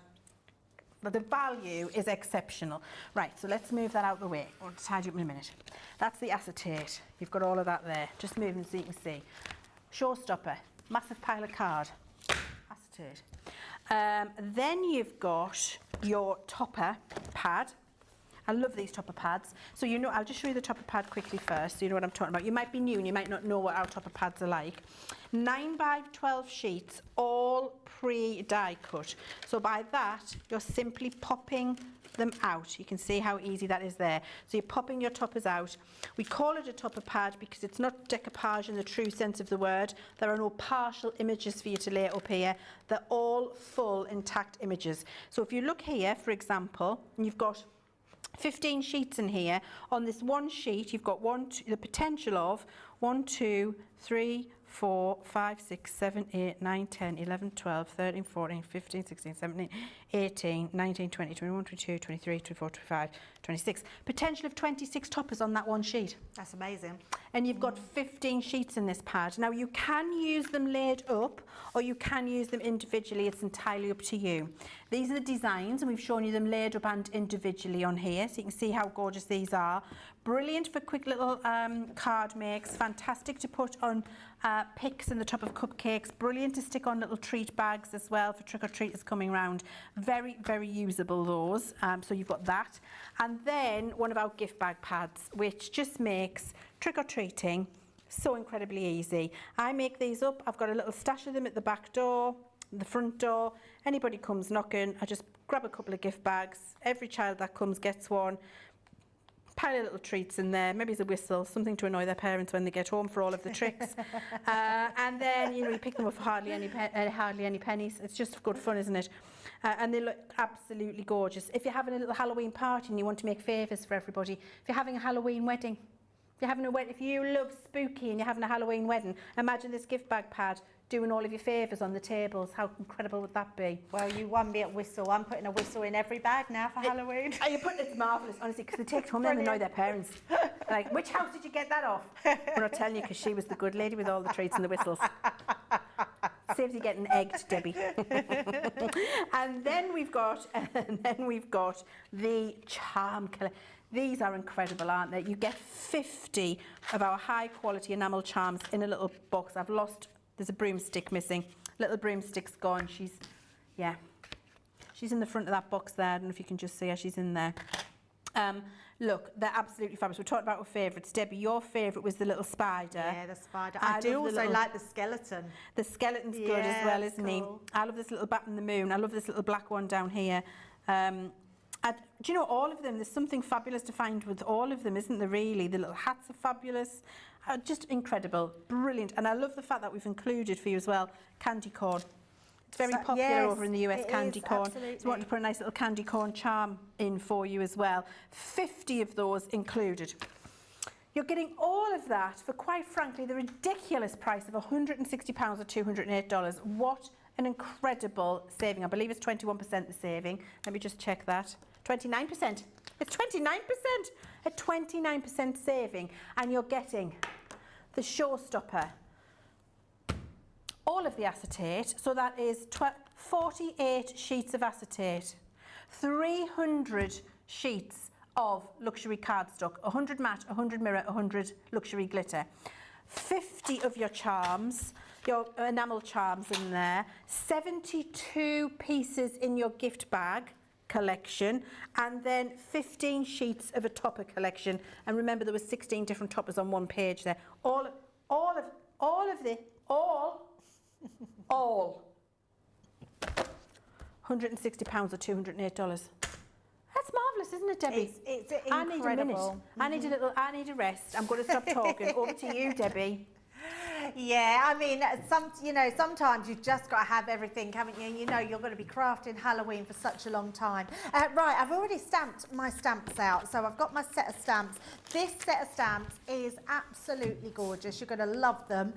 But the value is exceptional. Right, so let's move that out of the way. I'll tidy up in a minute. That's the acetate. You've got all of that there. Just moving so you can see. Showstopper, massive pile of card. Acetate. Then you've got your topper pad. I love these topper pads. So you know, I'll just show you the topper pad quickly first so you know what I'm talking about. You might be new and you might not know what our topper pads are like. 9 by 12 sheets, all pre-die cut. So by that, you're simply popping them out. You can see how easy that is there. So you're popping your toppers out. We call it a topper pad because it's not decoupage in the true sense of the word. There are no partial images for you to lay up here. They're all full, intact images. So if you look here, for example, and you've got 15 sheets in here. On this one sheet, you've got the potential of 1, 2, 3, 4, 5, 6, 7, 8, 9, 10, 11, 12, 13, 14, 15, 16, 17, 18, 19, 20, 21, 22, 23, 24, 25, 26. Potential of 26 toppers on that one sheet. That's amazing. And you've got 15 sheets in this pad. Now you can use them laid up or you can use them individually. It's entirely up to you. These are the designs and we've shown you them laid up and individually on here. So you can see how gorgeous these are. Brilliant for quick little card makes. Fantastic to put on picks in the top of cupcakes. Brilliant to stick on little treat bags as well for trick-or-treaters coming round. Very, very usable those. So you've got that. And then one of our gift bag pads, which just makes trick-or-treating so incredibly easy. I make these up. I've got a little stash of them at the back door, the front door. Anybody comes knocking, I just grab a couple of gift bags. Every child that comes gets one. Pile of little treats in there, maybe it's a whistle, something to annoy their parents when they get home for all of the tricks. And then, you know, you pick them up for hardly any pennies. It's just good fun, isn't it? And they look absolutely gorgeous. If you're having a little Halloween party and you want to make favours for everybody, if you're having a Halloween wedding, if you love spooky and you're having a Halloween wedding, imagine this gift bag pad doing all of your favours on the tables. How incredible would that be? Well, you won me at whistle. I'm putting a whistle in every bag now for Halloween. It's marvellous, honestly, because they take it home and annoy their parents. Like, which house did you get that off? We're not telling you because she was the good lady with all the treats and the whistles. Saves you getting egged, Debbie. And then we've got the charm killer. These are incredible, aren't they? You get 50 of our high quality enamel charms in a little box. There's a broomstick missing. Little broomstick's gone. She's in the front of that box there. I don't know if you can just see her. She's in there. Look, they're absolutely fabulous. We're talking about our favourites. Debbie, your favourite was the little spider. Yeah, the spider. I do also like the skeleton. The skeleton's good as well, isn't he? I love this little bat in the moon. I love this little black one down here. Do you know, all of them, there's something fabulous to find with all of them, isn't there, really? The little hats are fabulous. Just incredible, brilliant. And I love the fact that we've included for you as well candy corn. It's very popular over in the US, candy corn. Absolutely. So I want to put a nice little candy corn charm in for you as well. 50 of those included. You're getting all of that for, quite frankly, the ridiculous price of £160 or $208. What an incredible saving. I believe it's 21% the saving. Let me just check that. 29%. It's 29%. A 29% saving. And you're getting the showstopper, all of the acetate. So that is 48 sheets of acetate, 300 sheets of luxury cardstock, 100 matte, 100 mirror, 100 luxury glitter, 50 of your charms, your enamel charms in there, 72 pieces in your gift bag. collection, and then 15 sheets of a topper collection. And remember, there were 16 different toppers on one page there. All 160 pounds or $208. That's marvellous, isn't it, Debbie? It's incredible. I need a minute. I need a rest. I'm going to stop talking. Over to you, Debbie. Yeah, I mean, sometimes you've just got to have everything, haven't you? You know, you're going to be crafting Halloween for such a long time. Right, I've already stamped my stamps out, so I've got my set of stamps. This set of stamps is absolutely gorgeous. You're going to love them.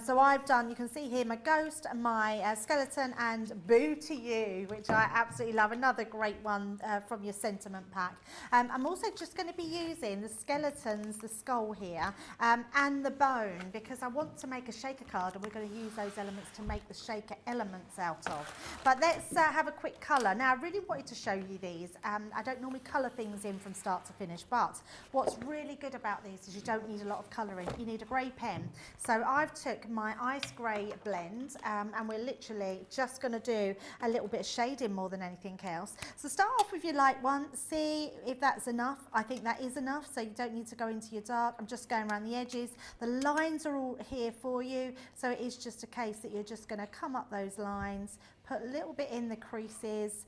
So I've done, you can see here, my ghost, my skeleton, and Boo to You, which I absolutely love. Another great one from your sentiment pack. I'm also just going to be using the skeletons, the skull here, and the bone, because I want to make a shaker card, and we're going to use those elements to make the shaker elements out of. But let's have a quick colour. Now, I really wanted to show you these. I don't normally colour things in from start to finish, but what's really good about these is you don't need a lot of colouring. You need a grey pen. So I've took my ice grey blend, and we're literally just going to do a little bit of shading more than anything else. So start off with your light one, see if that's enough. I think that is enough, so you don't need to go into your dark. I'm just going around the edges. The lines are all here for you, so it is just a case that you're just going to come up those lines, put a little bit in the creases.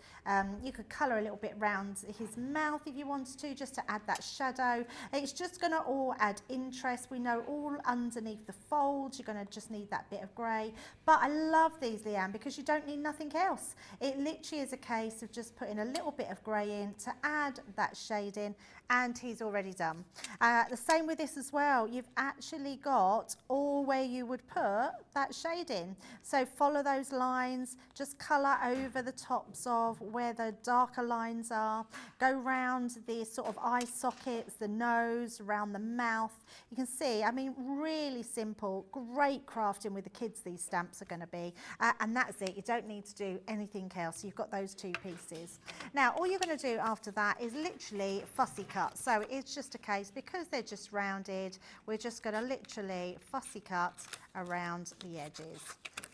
You could colour a little bit around his mouth if you wanted to, just to add that shadow. It's just going to all add interest. We know all underneath the folds you're going to just need that bit of grey, but I love these, Leann, because you don't need nothing else. It literally is a case of just putting a little bit of grey in to add that shading, and he's already done. The same with this as well. You've actually got all where you would put that shade in. So follow those lines, just colour over the tops of where the darker lines are. Go round the sort of eye sockets, the nose, around the mouth. You can see, I mean, really simple, great crafting with the kids these stamps are going to be. And that's it. You don't need to do anything else. You've got those two pieces. Now, all you're going to do after that is literally fussy cut. So it's just a case, because they're just rounded, we're just going to literally fussy cut around the edges.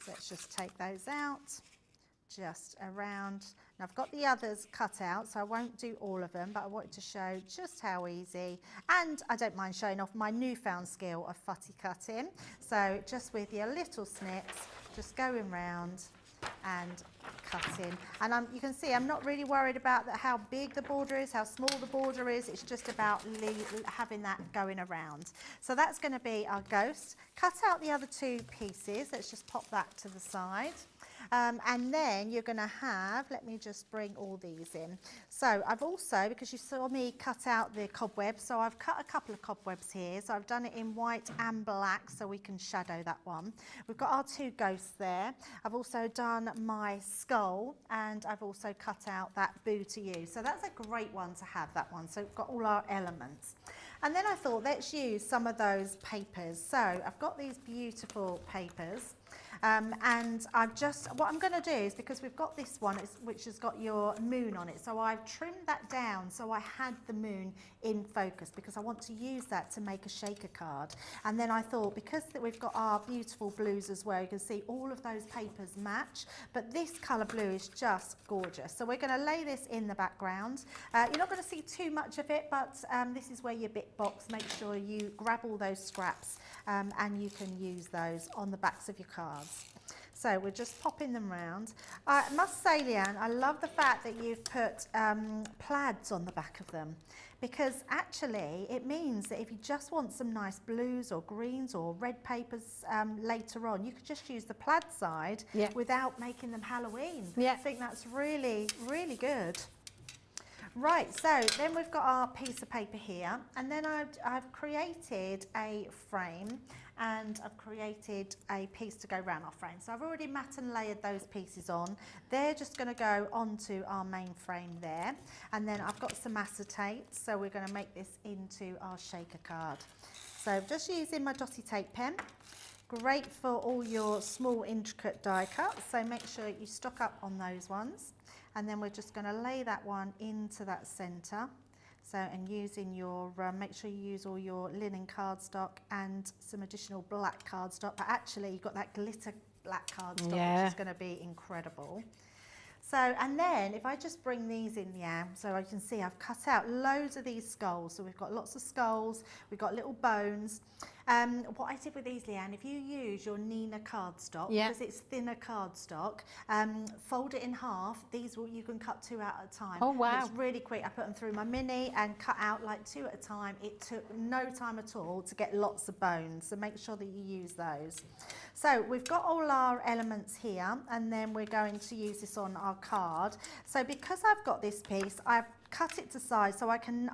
So let's just take those out, just around. Now I've got the others cut out, so I won't do all of them, but I wanted to show just how easy, and I don't mind showing off my newfound skill of fussy cutting. So just with your little snips, just going round and cutting, and you can see I'm not really worried about how big the border is, how small the border is. It's just about having that going around. So that's going to be our ghost. Cut out the other two pieces. Let's just pop that to the side. And then you're going to have, let me just bring all these in. So I've also, because you saw me cut out the cobwebs, so I've cut a couple of cobwebs here. So I've done it in white and black, so we can shadow that one. We've got our two ghosts there. I've also done my skull, and I've also cut out that Boo to You. So that's a great one to have, that one. So we've got all our elements. And then I thought, let's use some of those papers. So I've got these beautiful papers. And what I'm going to do is, because we've got this one which has got your moon on it, so I've trimmed that down so I had the moon in focus, because I want to use that to make a shaker card. And then I thought, because we've got our beautiful blues as well, you can see all of those papers match, but this colour blue is just gorgeous. So we're going to lay this in the background. You're not going to see too much of it, but this is where your bit box, make sure you grab all those scraps and you can use those on the backs of your cards. So we're just popping them round. I must say, Leann, I love the fact that you've put plaids on the back of them, because actually it means that if you just want some nice blues or greens or red papers later on, you could just use the plaid side without making them Halloween. Yeah. I think that's really, really good. Right, so then we've got our piece of paper here, and then I've created a frame, and I've created a piece to go around our frame. So I've already mat and layered those pieces on. They're just going to go onto our main frame there. And then I've got some acetate, so we're going to make this into our shaker card. So just using my dotty tape pen. Great for all your small intricate die cuts, so make sure you stock up on those ones. And then we're just going to lay that one into that centre. So, and using your, make sure you use all your linen cardstock and some additional black cardstock. But actually, you've got that glitter black cardstock, which is going to be incredible. So, and then if I just bring these in, so I can see I've cut out loads of these skulls. So we've got lots of skulls, we've got little bones. What I did with these, Leann, if you use your Nina cardstock, because it's thinner cardstock, fold it in half. You can cut 2 out at a time. Oh, wow. It's really quick. I put them through my mini and cut out like 2 at a time. It took no time at all to get lots of bones. So make sure that you use those. So we've got all our elements here, and then we're going to use this on our card. So because I've got this piece, I've cut it to size so I can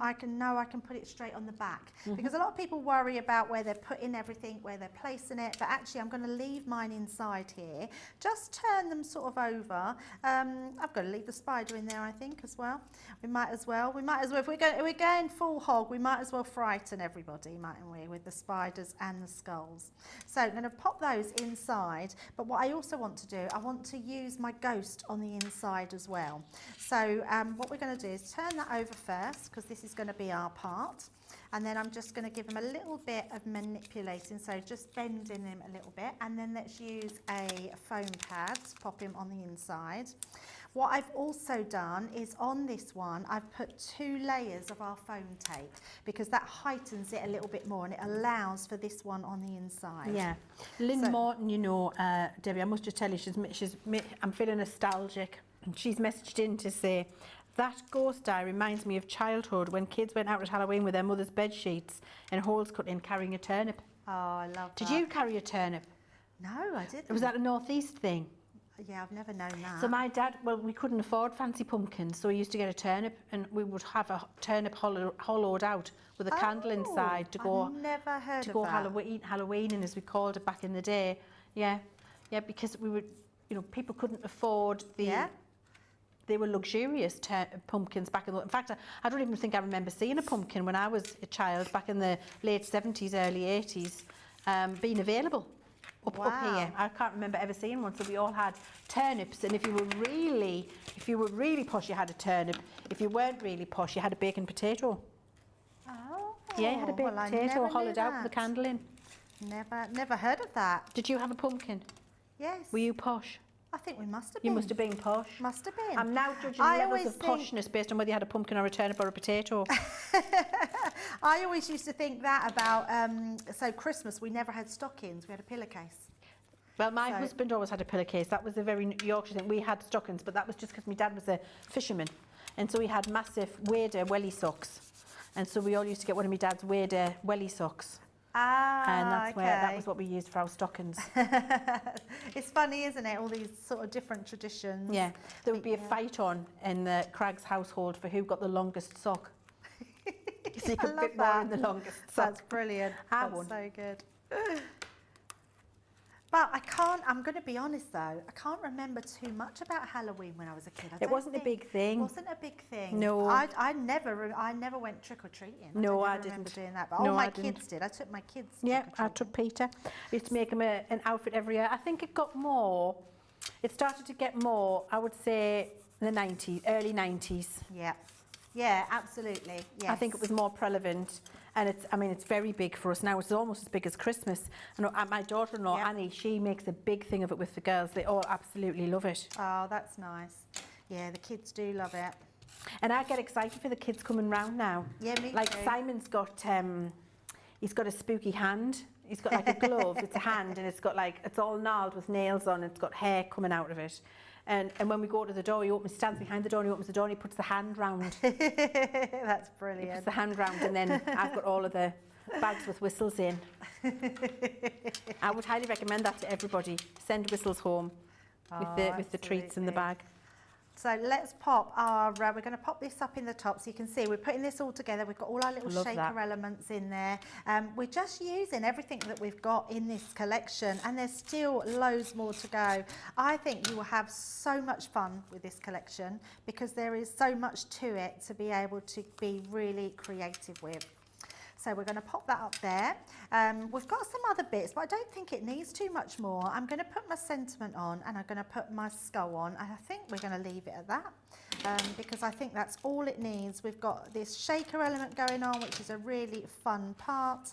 put it straight on the back, because a lot of people worry about where they're putting everything, where they're placing it, but actually I'm going to leave mine inside here. Just turn them sort of over. I've got to leave the spider in there, I think, as well. We might as well if we're going full hog, we might as well frighten everybody, mightn't we, with the spiders and the skulls. So I'm going to pop those inside, but what I also want to do, I want to use my ghost on the inside as well. So what we're going to do is turn that over first, because this is going to be our part, and then I'm just going to give him a little bit of manipulating, so just bending him a little bit, and then let's use a foam pad to pop him on the inside. What I've also done is on this one I've put 2 layers of our foam tape, because that heightens it a little bit more and it allows for this one on the inside. Yeah, Lynn Morton, you know, Debbie, I must just tell you, I'm feeling nostalgic. She's messaged in to say, that ghost eye reminds me of childhood when kids went out at Halloween with their mother's bed sheets and holes cut in, carrying a turnip. Oh, I love that. Did you carry a turnip? No, I didn't. Was that a northeast thing? Yeah, I've never known that. So my dad, well, we couldn't afford fancy pumpkins, so we used to get a turnip, and we would have a turnip hollowed out with a candle inside to go. I've never heard of go that. Halloweening, as we called it back in the day. Yeah, because we would, people couldn't afford the. Yeah. They were luxurious pumpkins back in the... In fact, I don't even think I remember seeing a pumpkin when I was a child, back in the late 70s, early 80s, being available up here. I can't remember ever seeing one. So we all had turnips, and if you were really posh, you had a turnip. If you weren't really posh, you had a baked potato. Oh. Yeah, you had a baked potato hollowed out with a candle in. Never heard of that. Did you have a pumpkin? Yes. Were you posh? I think we must have been. You must have been posh. Must have been. I'm now judging levels of poshness based on whether you had a pumpkin or a turnip or a potato. I always used to think that about, so Christmas, we never had stockings, we had a pillowcase. Well, my husband always had a pillowcase. That was a very Yorkshire thing. We had stockings, but that was just because my dad was a fisherman. And so he had massive wader welly socks. And so we all used to get one of my dad's wader welly socks. And that's where that was what we used for our stockings. It's funny, isn't it? All these sort of different traditions. Yeah, there would be a fight on in the Craig's household for who got the longest sock. So you could fit more in the longest sock. That's brilliant. That's so good. But I'm going to be honest though, I can't remember too much about Halloween when I was a kid. It wasn't a big thing. It wasn't a big thing. No. I never went trick-or-treating. No, I didn't remember didn't. doing that, but all my kids did. I took my kids trick-or-treating. I took Peter. I used to make him an outfit every year. I think it started to get more, I would say, in the 90s, early 90s. Yeah, absolutely. Yes. I think it was more prevalent, and it's very big for us now. It's almost as big as Christmas. And my daughter-in-law, Annie, she makes a big thing of it with the girls. They all absolutely love it. Oh, that's nice. Yeah, the kids do love it. And I get excited for the kids coming round now. Yeah, me like too. Simon's got, he's got a spooky hand. He's got like a glove. It's a hand, and it's all gnarled with nails on. It's got hair coming out of it. And when we go to the door, he stands behind the door, and he opens the door, and he puts the hand round. That's brilliant. He puts the hand round, and then I've got all of the bags with whistles in. I would highly recommend that to everybody. Send whistles home with the treats in the bag. So let's pop our, we're going to pop this up in the top so you can see we're putting this all together. We've got all our little shaker elements in there. We're just using everything that we've got in this collection, and there's still loads more to go. I think you will have so much fun with this collection because there is so much to it to be able to be really creative with. So we're going to pop that up there. We've got some other bits, but I don't think it needs too much more. I'm going to put my sentiment on and I'm going to put my skull on, and I think we're going to leave it at that because I think that's all it needs. We've got this shaker element going on, which is a really fun part.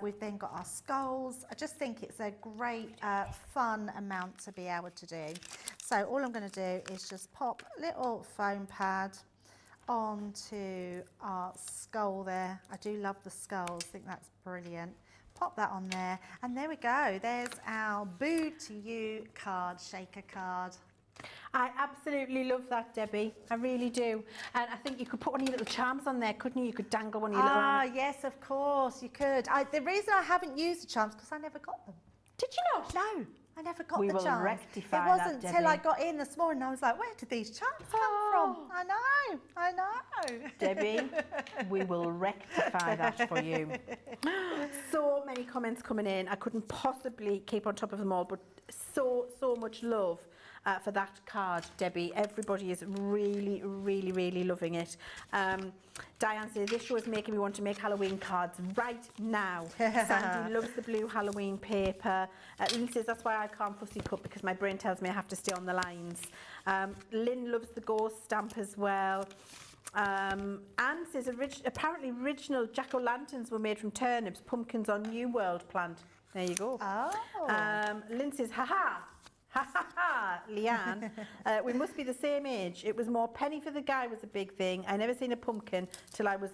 We've then got our skulls. I just think it's a great fun amount to be able to do. So all I'm going to do is just pop a little foam pad onto our skull there. I do love the skulls, I think that's brilliant. Pop that on there, and there we go. There's our Boo to You card, shaker card. I absolutely love that, Debbie. I really do. And I think you could put one of your little charms on there, couldn't you? You could dangle one of your little... Ah, yes, of course, you could. The reason I haven't used the charms because I never got them. Did you not? No, I never got We the will charms. rectify It wasn't that, till I Debbie. got in this morning I was like, where did these charms come from? I know. Debbie, we will rectify that for you. So many comments coming in. I couldn't possibly keep on top of them all, but so much love for that card, Debbie. Everybody is really, really, really loving it. Diane says, this show is making me want to make Halloween cards right now. Sandy loves the blue Halloween paper. Lynn says, that's why I can't fussy cut because my brain tells me I have to stay on the lines. Lynn loves the ghost stamp as well. Anne says, apparently original jack-o'-lanterns were made from turnips, pumpkins on New World plant. There you go. Oh. Lynn says, ha, Leann, we must be the same age. It was more penny for the guy was a big thing. I never seen a pumpkin till I was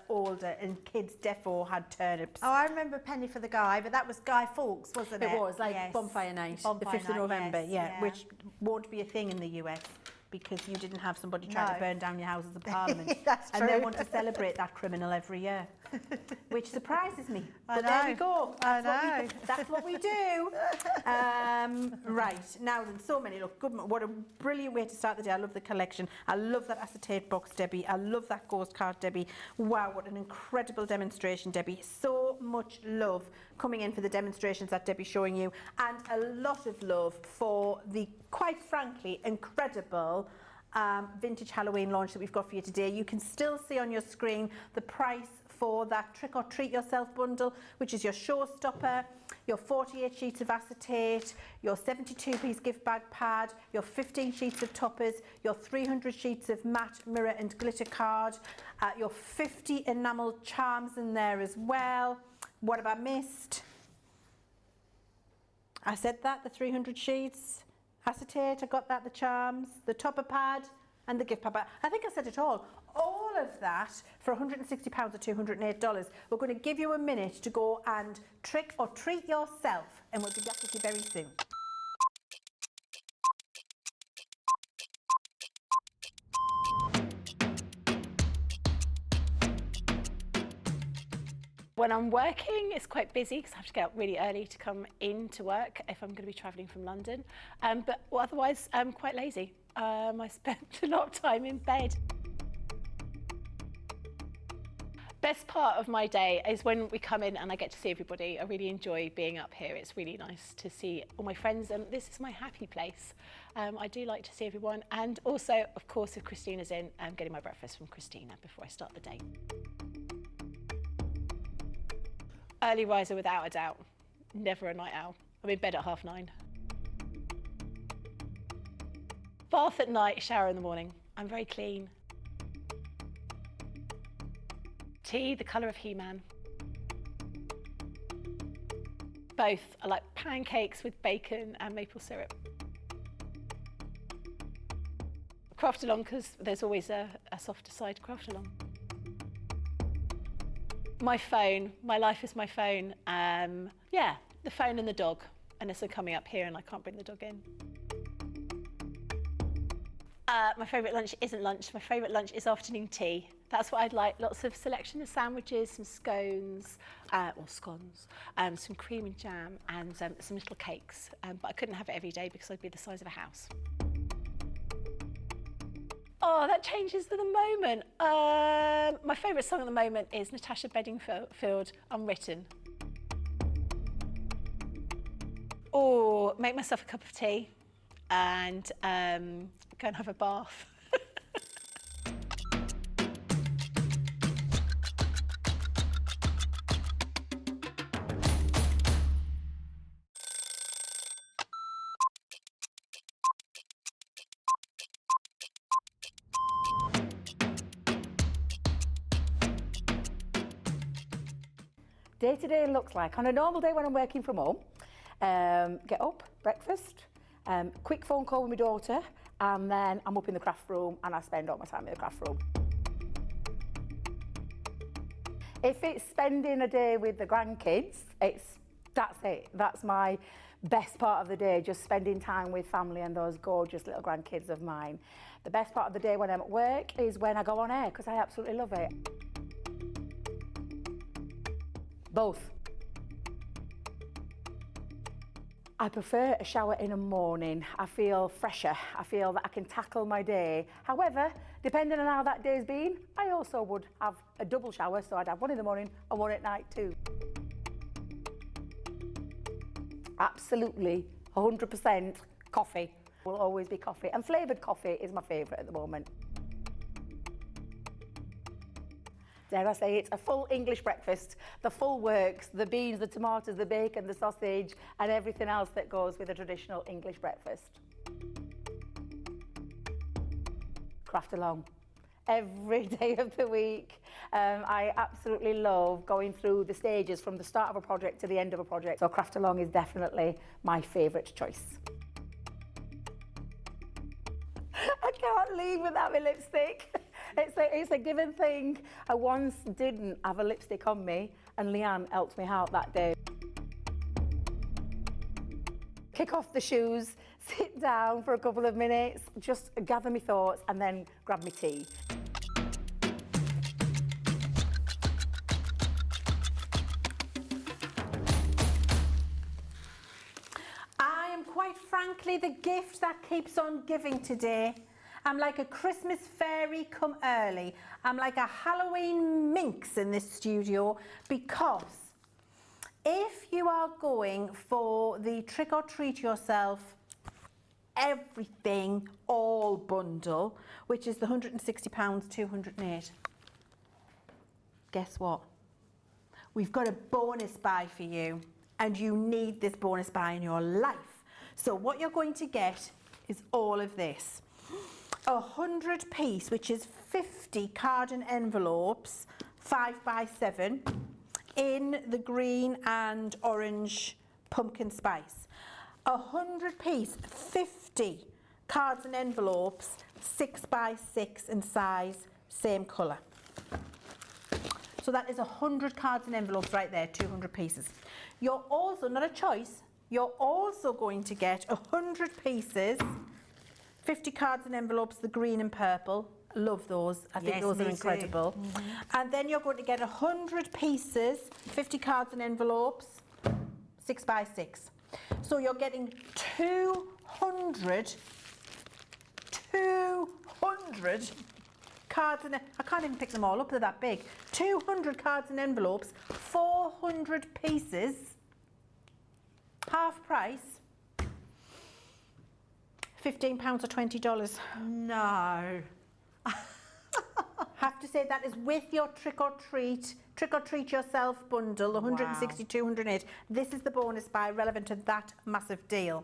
older, and kids defo had turnips. Oh, I remember penny for the guy, but that was Guy Fawkes, wasn't it? It was like Yes. Bonfire Night, Bonfire the 5th of Night, November, yes, yeah, which won't be a thing in the US because you didn't have somebody trying No. to burn down your Houses of Parliament. That's and they true. want to celebrate that criminal every year, which surprises me. I But there we know. go. I That's that's what we do. Right, now then, so many. Look, good, what a brilliant way to start the day. I love the collection. I love that acetate box, Debbie. I love that ghost card, Debbie. Wow, what an incredible demonstration, Debbie. So much love coming in for the demonstrations that Debbie's showing you, and a lot of love for the, quite frankly, incredible vintage Halloween launch that we've got for you today. You can still see on your screen the price for that Trick or Treat Yourself bundle, which is your showstopper, your 48 sheets of acetate, your 72-piece gift bag pad, your 15 sheets of toppers, your 300 sheets of matte mirror and glitter card, your 50 enamel charms in there as well. What have I missed? I said that, the 300 sheets, acetate, I got that, the charms, the topper pad and the gift pad. I think I said it all. All of that for £160 or $208. We're going to give you a minute to go and trick or treat yourself, and we'll be back with you very soon. When I'm working, it's quite busy because I have to get up really early to come into work if I'm going to be travelling from London. But otherwise, I'm quite lazy. I spend a lot of time in bed. Best part of my day is when we come in and I get to see everybody. I really enjoy being up here. It's really nice to see all my friends, and this is my happy place. I do like to see everyone, and also, of course, if Christina's in, I'm getting my breakfast from Christina before I start the day. Early riser without a doubt, never a night owl. I'm in bed at 9:30. Bath at night, shower in the morning. I'm very clean. Tea, the colour of He-Man. Both. I like pancakes with bacon and maple syrup. Craft along because there's always a softer side to craft along. My phone, my life is my phone. Yeah, the phone and the dog, unless I'm coming up here and I can't bring the dog in. My favourite lunch isn't lunch. My favourite lunch is afternoon tea. That's what I'd like. Lots of selection of sandwiches, some scones, or scones, some cream and jam, and some little cakes. But I couldn't have it every day because I'd be the size of a house. Oh, that changes to the moment. My favourite song at the moment is Natasha Bedingfield, Unwritten. Or make myself a cup of tea and go and have a bath. Day-to-day looks like, on a normal day when I'm working from home, get up, breakfast, quick phone call with my daughter, and then I'm up in the craft room and I spend all my time in the craft room. If it's spending a day with the grandkids, that's it. That's my best part of the day, just spending time with family and those gorgeous little grandkids of mine. The best part of the day when I'm at work is when I go on air, because I absolutely love it. Both. I prefer a shower in the morning. I feel fresher. I feel that I can tackle my day. However, depending on how that day's been, I also would have a double shower, so I'd have one in the morning and one at night too. Absolutely, 100% coffee. Will always be coffee, and flavoured coffee is my favourite at the moment. Dare I say it's a full English breakfast, the full works, the beans, the tomatoes, the bacon, the sausage, and everything else that goes with a traditional English breakfast. Craft along. Every day of the week. I absolutely love going through the stages from the start of a project to the end of a project. So craft along is definitely my favourite choice. I can't leave without my lipstick. It's a given thing. I once didn't have a lipstick on me and Leann helped me out that day. Kick off the shoes, sit down for a couple of minutes, just gather my thoughts and then grab my tea. I am quite frankly the gift that keeps on giving today. I'm like a Christmas fairy come early. I'm like a Halloween minx in this studio, because if you are going for the trick or treat yourself everything all bundle, which is the £160, 208, guess what? We've got a bonus buy for you, and you need this bonus buy in your life. So what you're going to get is all of this. 100 piece, which is 50 card and envelopes, 5x7, in the green and orange pumpkin spice. 100 piece, 50 cards and envelopes, 6x6 in size, same colour. So that is 100 cards and envelopes right there, 200 pieces. You're also, not a choice, you're also going to get 100 pieces, 50 cards and envelopes, the green and purple. Love those. I think those are incredible. And then you're going to get 100 pieces, 50 cards and envelopes, 6x6. So you're getting 200 cards and I can't even pick them all up, they're that big. 200 cards and envelopes, 400 pieces, half price. £15 or $20. No. Have to say that is with your trick or treat yourself bundle, 160, 208. This is the bonus buy relevant to that massive deal.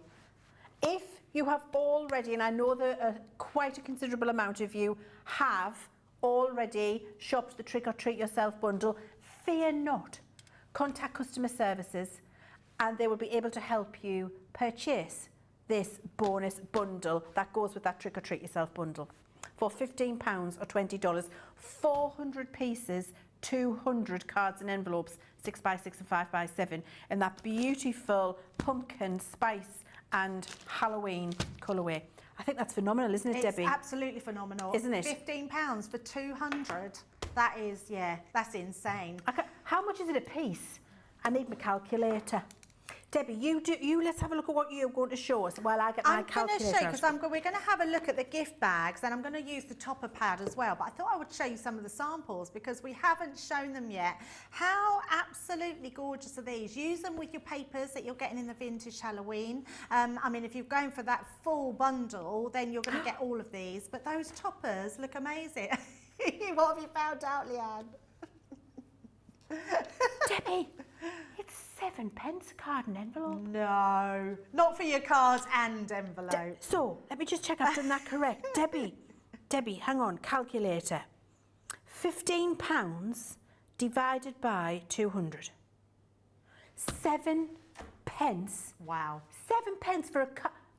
If you have already, and I know that quite a considerable amount of you have already shopped the trick or treat yourself bundle, fear not. Contact customer services and they will be able to help you purchase this bonus bundle that goes with that trick or treat yourself bundle for £15 or $20, 400 pieces, 200 cards and envelopes, 6x6 and 5x7, in that beautiful pumpkin spice and Halloween colourway. I think that's phenomenal, isn't it, Debbie? It's absolutely phenomenal. Isn't it? £15 for 200. That is, yeah, that's insane. How much is it a piece? I need my calculator. Debbie, let's have a look at what you're going to show us while I get my calculator. I'm going to show you, because we're going to have a look at the gift bags, and I'm going to use the topper pad as well, but I thought I would show you some of the samples because we haven't shown them yet. How absolutely gorgeous are these? Use them with your papers that you're getting in the vintage Halloween. I mean, if you're going for that full bundle, then you're going to get all of these, but those toppers look amazing. What have you found out, Leann? Debbie, it's 7 pence a card and envelope. No, not for your cards and envelopes. So, let me just check I've done that correct. Debbie, hang on, calculator. £15 divided by 200. 7 pence. Wow. 7 pence for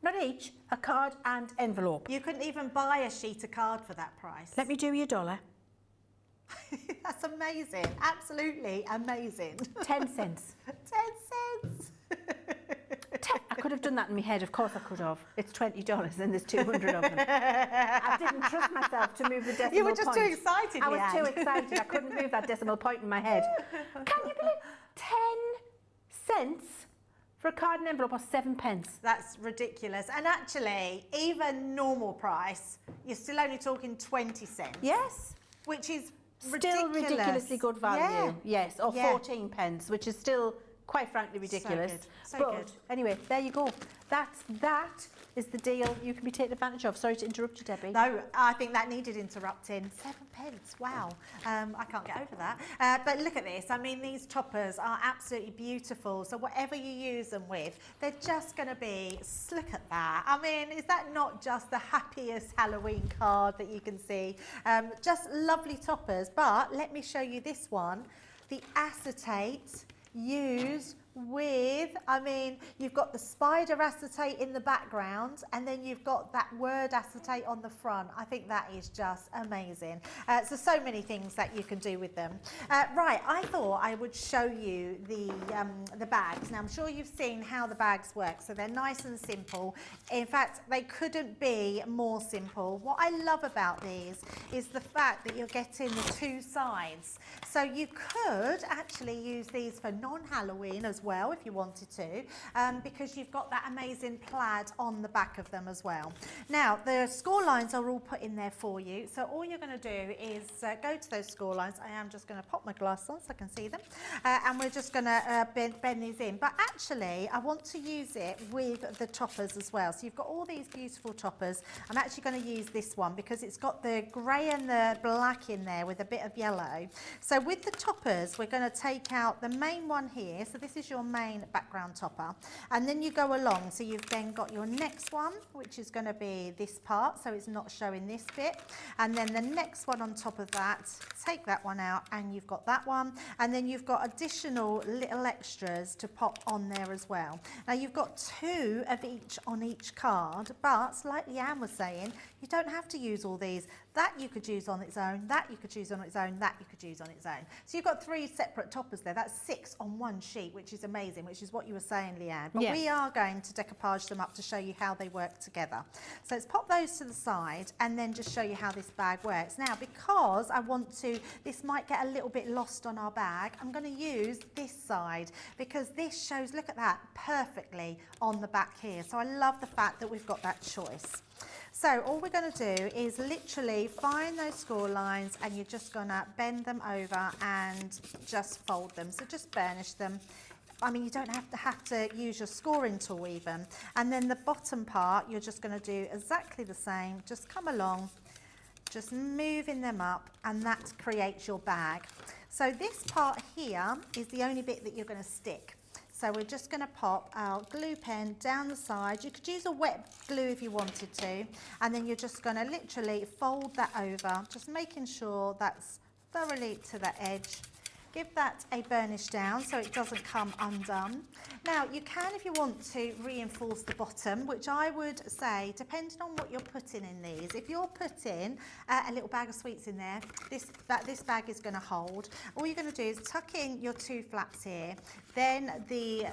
not each, a card and envelope. You couldn't even buy a sheet of card for that price. Let me do you $1. That's amazing. Absolutely amazing. 10 cents. 10 cents. I could have done that in my head, of course I could have. It's $20 and there's 200 of them. I didn't trust myself to move the decimal point. You were just too excited, I was Leann. too excited. I couldn't move that decimal point in my head. Can you believe 10 cents for a card and envelope or 7 pence? That's ridiculous. And actually, even normal price, you're still only talking 20 cents. Yes. Which is Still ridiculously good value. Yeah. Yes, or Yeah. 14 pence, which is still quite frankly ridiculous. good, so but good. anyway, there you go. That is the deal you can be taken advantage of. Sorry to interrupt you, Debbie. No, I think that needed interrupting. 7 pence, wow. I can't get over that. But look at this. I mean, these toppers are absolutely beautiful. So whatever you use them with, they're just going to be, look at that. I mean, is that not just the happiest Halloween card that you can see? Just lovely toppers. But let me show you this one. The acetate used with, I mean, you've got the spider acetate in the background and then you've got that word acetate on the front. I think that is just amazing. So many things that you can do with them. Right, I thought I would show you the bags. Now, I'm sure you've seen how the bags work. So they're nice and simple. In fact, they couldn't be more simple. What I love about these is the fact that you're getting the 2 sides. So you could actually use these for non-Halloween as well if you wanted to, because you've got that amazing plaid on the back of them as well. Now, the score lines are all put in there for you. So all you're going to do is go to those score lines. I am just going to pop my glass on so I can see them. And we're just going to bend these in. But actually, I want to use it with the toppers as well. So you've got all these beautiful toppers. I'm actually going to use this one because it's got the grey and the black in there with a bit of yellow. So with the toppers, we're going to take out the main one here. So this is your main background topper. And then you go along. So you've then got your next one, which is going to be this part. So it's not showing this bit. And then the next one on top of that, take that one out and you've got that one. And then you've got additional little extras to pop on there as well. Now you've got 2 of each on each card, but like Leann was saying, you don't have to use all these. That you could use on its own, that you could use on its own, that you could use on its own. So you've got 3 separate toppers there. That's 6 on one sheet, which is amazing, which is what you were saying, Leann. But Yes. we are going to decoupage them up to show you how they work together. So let's pop those to the side and then just show you how this bag works. Now, because I want to, this might get a little bit lost on our bag, I'm going to use this side because this shows, look at that, perfectly on the back here. So I love the fact that we've got that choice. So all we're going to do is literally find those score lines and you're just going to bend them over and just fold them. So just burnish them. I mean, you don't have to use your scoring tool even. And then the bottom part, you're just going to do exactly the same. Just come along, just moving them up, and that creates your bag. So this part here is the only bit that you're going to stick. So we're just going to pop our glue pen down the side. You could use a wet glue if you wanted to. And then you're just going to literally fold that over, just making sure that's thoroughly to the edge. Give that a burnish down so it doesn't come undone. Now, you can, if you want to, reinforce the bottom, which I would say, depending on what you're putting in these, if you're putting a little bag of sweets in there, this bag is going to hold. All you're going to do is tuck in your 2 flaps here, then the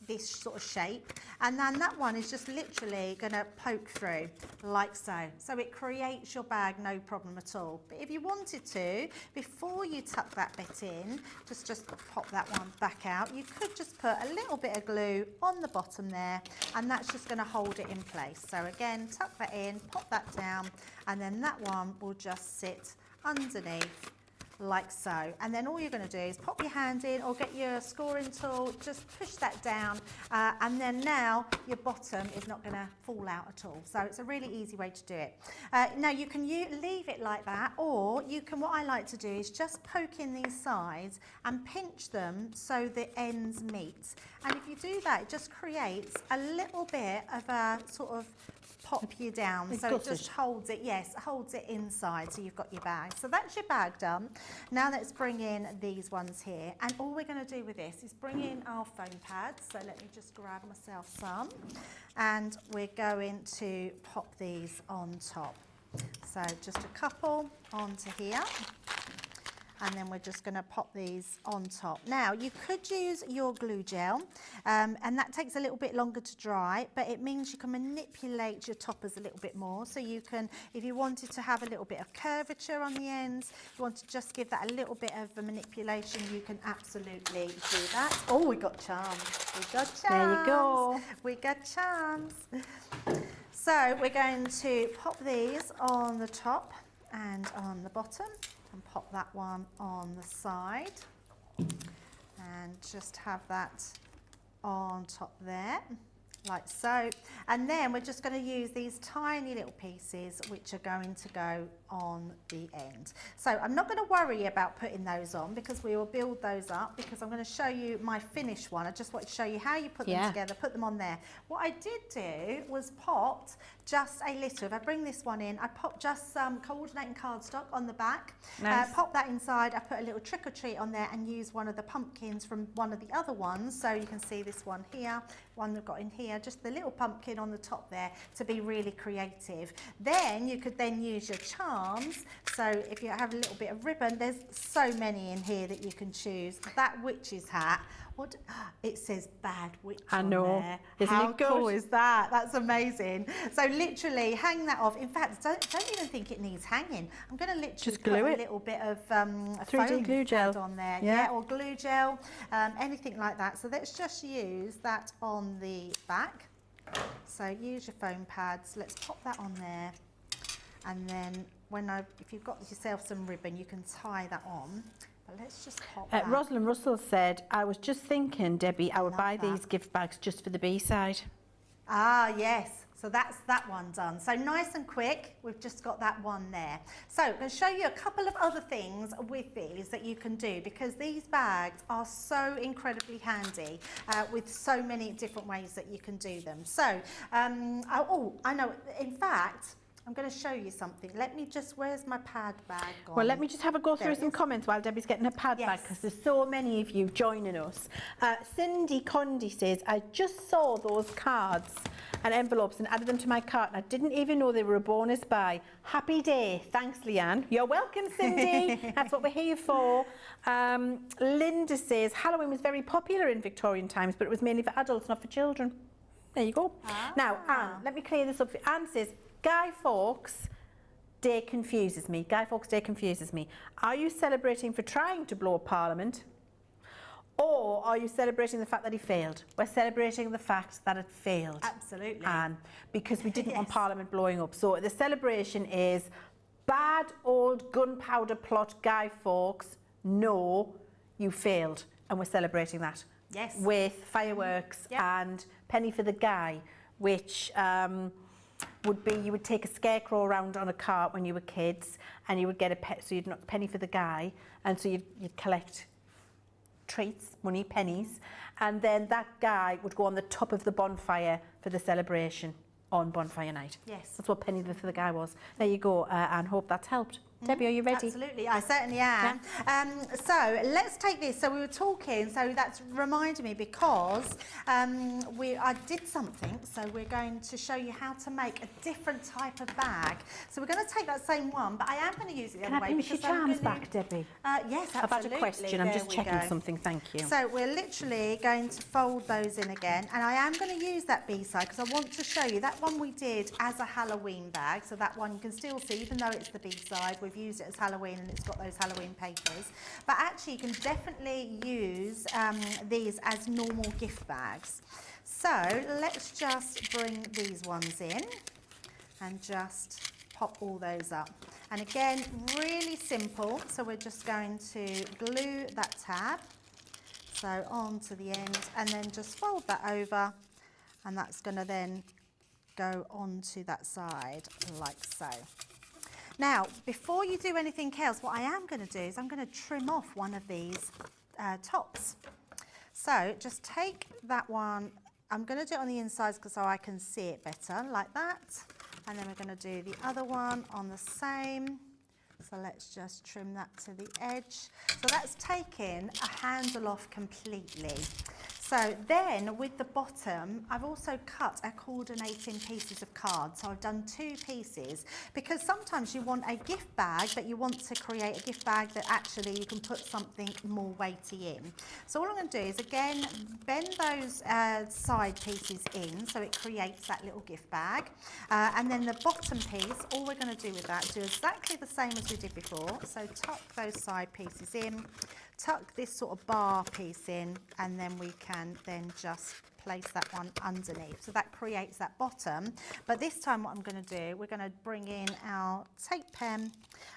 this sort of shape, and then that one is just literally going to poke through like so. So it creates your bag no problem at all. But if you wanted to, before you tuck that bit in, just pop that one back out, you could just put a little bit of glue on the bottom there, and that's just going to hold it in place. So again, tuck that in, pop that down, and then that one will just sit underneath like so. And then all you're going to do is pop your hand in or get your scoring tool, just push that down, and then now your bottom is not going to fall out at all. So it's a really easy way to do it. Now you can leave it like that, or you can, what I like to do is just poke in these sides and pinch them so the ends meet. And if you do that, it just creates a little bit of a sort of pop you down, so it just holds it, yes, holds it inside, so you've got your bag. So that's your bag done. Now let's bring in these ones here. And all we're going to do with this is bring in our foam pads. So let me just grab myself some. And we're going to pop these on top. So just a couple onto here. And then we're just going to pop these on top. Now, you could use your glue gel, and that takes a little bit longer to dry, but it means you can manipulate your toppers a little bit more. So you can, if you wanted to have a little bit of curvature on the ends, you want to just give that a little bit of a manipulation, you can absolutely do that. Oh, we got charms. We got charms. There you go. We got charms. So we're going to pop these on the top and on the bottom. And pop that one on the side and just have that on top there, like so. And then we're just going to use these tiny little pieces which are going to go on the end. So I'm not going to worry about putting those on because we will build those up, because I'm going to show you my finished one. I just want to show you how you put them together, put them on there. What I did do was popped just a little, if I bring this one in, I popped just some coordinating cardstock on the back, pop that inside, I put a little trick or treat on there and use one of the pumpkins from one of the other ones. So you can see this one here, one we've got in here, just the little pumpkin on the top there to be really creative. Then you could then use your charms. So if you have a little bit of ribbon, there's so many in here that you can choose. That witch's hat, what it says bad witch on there. Isn't How it good? cool is that? That's amazing. So literally hang that off. In fact, don't even think it needs hanging. I'm going to literally Just put glue a it. little bit of 3D foam glue gel. pad on there. Yeah. Or glue gel, anything like that. So let's just use that on the back. So use your foam pads. Let's pop that on there. And then if you've got yourself some ribbon, you can tie that on. But let's just pop that. Rosalind Russell said, I was just thinking, Debbie, I would Love buy that. these gift bags just for the B-side. Ah, yes. So that's that one done. So nice and quick, we've just got that one there. So I'm going to show you a couple of other things with these that you can do, because these bags are so incredibly handy with so many different ways that you can do them. So, I know, in fact, I'm going to show you something. Let me just, where's my pad bag gone? Well, let me just have a go There through it some is. comments while Debbie's getting her pad back, Yes. because there's so many of you joining us. Cindy Condy says, I just saw those cards and envelopes and added them to my cart, and I didn't even know they were a bonus buy. Happy day. Thanks, Leanne. You're welcome, Cindy. That's what we're here for. Linda says, Halloween was very popular in Victorian times, but it was mainly for adults, not for children. There you go. Now, Anne, let me clear this up. Anne says, Guy Fawkes Day confuses me. Guy Fawkes Day confuses me. Are you celebrating for trying to blow up Parliament? Or are you celebrating the fact that he failed? We're celebrating the fact that it failed. Absolutely. Anne, because we didn't want Yes. Parliament blowing up. So the celebration is bad old gunpowder plot Guy Fawkes. No, you failed. And we're celebrating that. Yes. With fireworks Yep. and Penny for the Guy, which would be, you would take a scarecrow around on a cart when you were kids, and you would get so you'd not penny for the guy, and so you'd collect treats, money, pennies, and then that guy would go on the top of the bonfire for the celebration on bonfire night. Yes. That's what penny for the guy was. There you go, and hope that's helped. Debbie, are you ready? Absolutely, I certainly am. So let's take this. So we were talking, so that's reminded me, because I did something, so we're going to show you how to make a different type of bag. So we're going to take that same one, but I am going to use it the Can other I way. pinch your because I'm charms gonna- back, Debbie? Yes, I've had absolutely. a question. I'm There just we checking go. something. Thank you. So we're literally going to fold those in again, and I am going to use that B-side because I want to show you that one we did as a Halloween bag. So that one you can still see, even though it's the B-side, we've used it as Halloween and it's got those Halloween papers. But actually you can definitely use these as normal gift bags. So let's just bring these ones in and just pop all those up. And again, really simple. So we're just going to glue that tab so onto the end, and then just fold that over, and that's going to then go onto that side like so. Now, before you do anything else, what I am going to do is I'm going to trim off one of these tops. So just take that one. I'm going to do it on the inside so I can see it better, like that. And then we're going to do the other one on the same So let's just trim that to the edge. So that's taken a handle off completely. So then with the bottom, I've also cut a coordinating pieces of card. So I've done 2 pieces because sometimes you want a gift bag, but you want to create a gift bag that actually you can put something more weighty in. So all I'm going to do is again bend those side pieces in so it creates that little gift bag. And then the bottom piece, all we're going to do with that, do exactly the same as we did before. So tuck those side pieces in. Tuck this sort of bar piece in, and then we can then just place that one underneath. So that creates that bottom. But this time what I'm going to do, we're going to bring in our tape pen.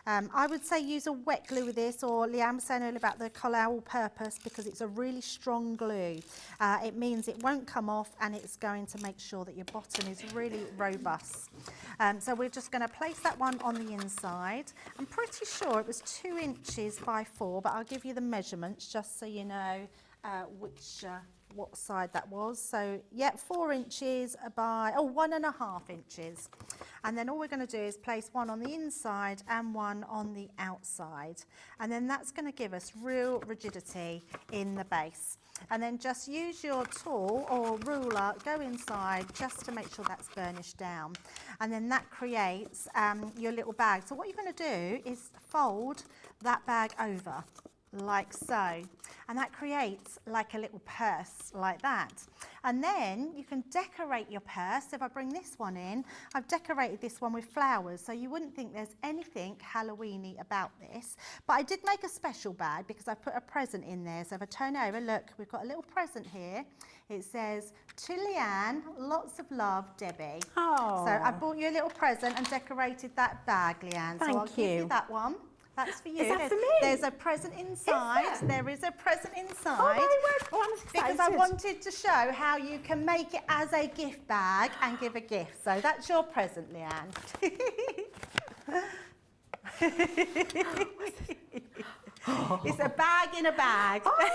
I would say use a wet glue with this, or Leann was saying earlier about the colour all purpose, because it's a really strong glue. It means it won't come off, and it's going to make sure that your bottom is really robust. So we're just going to place that one on the inside. I'm pretty sure it was 2 inches by 4, but I'll give you the measurements just so you know what side that was. So yeah, 4 inches by 1.5 inches. And then all we're going to do is place one on the inside and one on the outside. And then that's going to give us real rigidity in the base. And then just use your tool or ruler, go inside just to make sure that's burnished down. And then that creates your little bag. So what you're going to do is fold that bag over like so, and that creates like a little purse like that. And then you can decorate your purse. If I bring this one in, I've decorated this one with flowers, so you wouldn't think there's anything Halloweeny about this, but I did make a special bag because I put a present in there. So if I turn over, look, we've got a little present here. It says, "To Leann, lots of love, Debbie." Oh. So I bought you a little present and decorated that bag, Leann. So I'll give you that one. That's for you. Is that for me? There's a present inside. There is a present inside. Oh, my word. Oh, I'm excited. Because I wanted to show how you can make it as a gift bag and give a gift. So that's your present, Leann. It's a bag in a bag. Oh my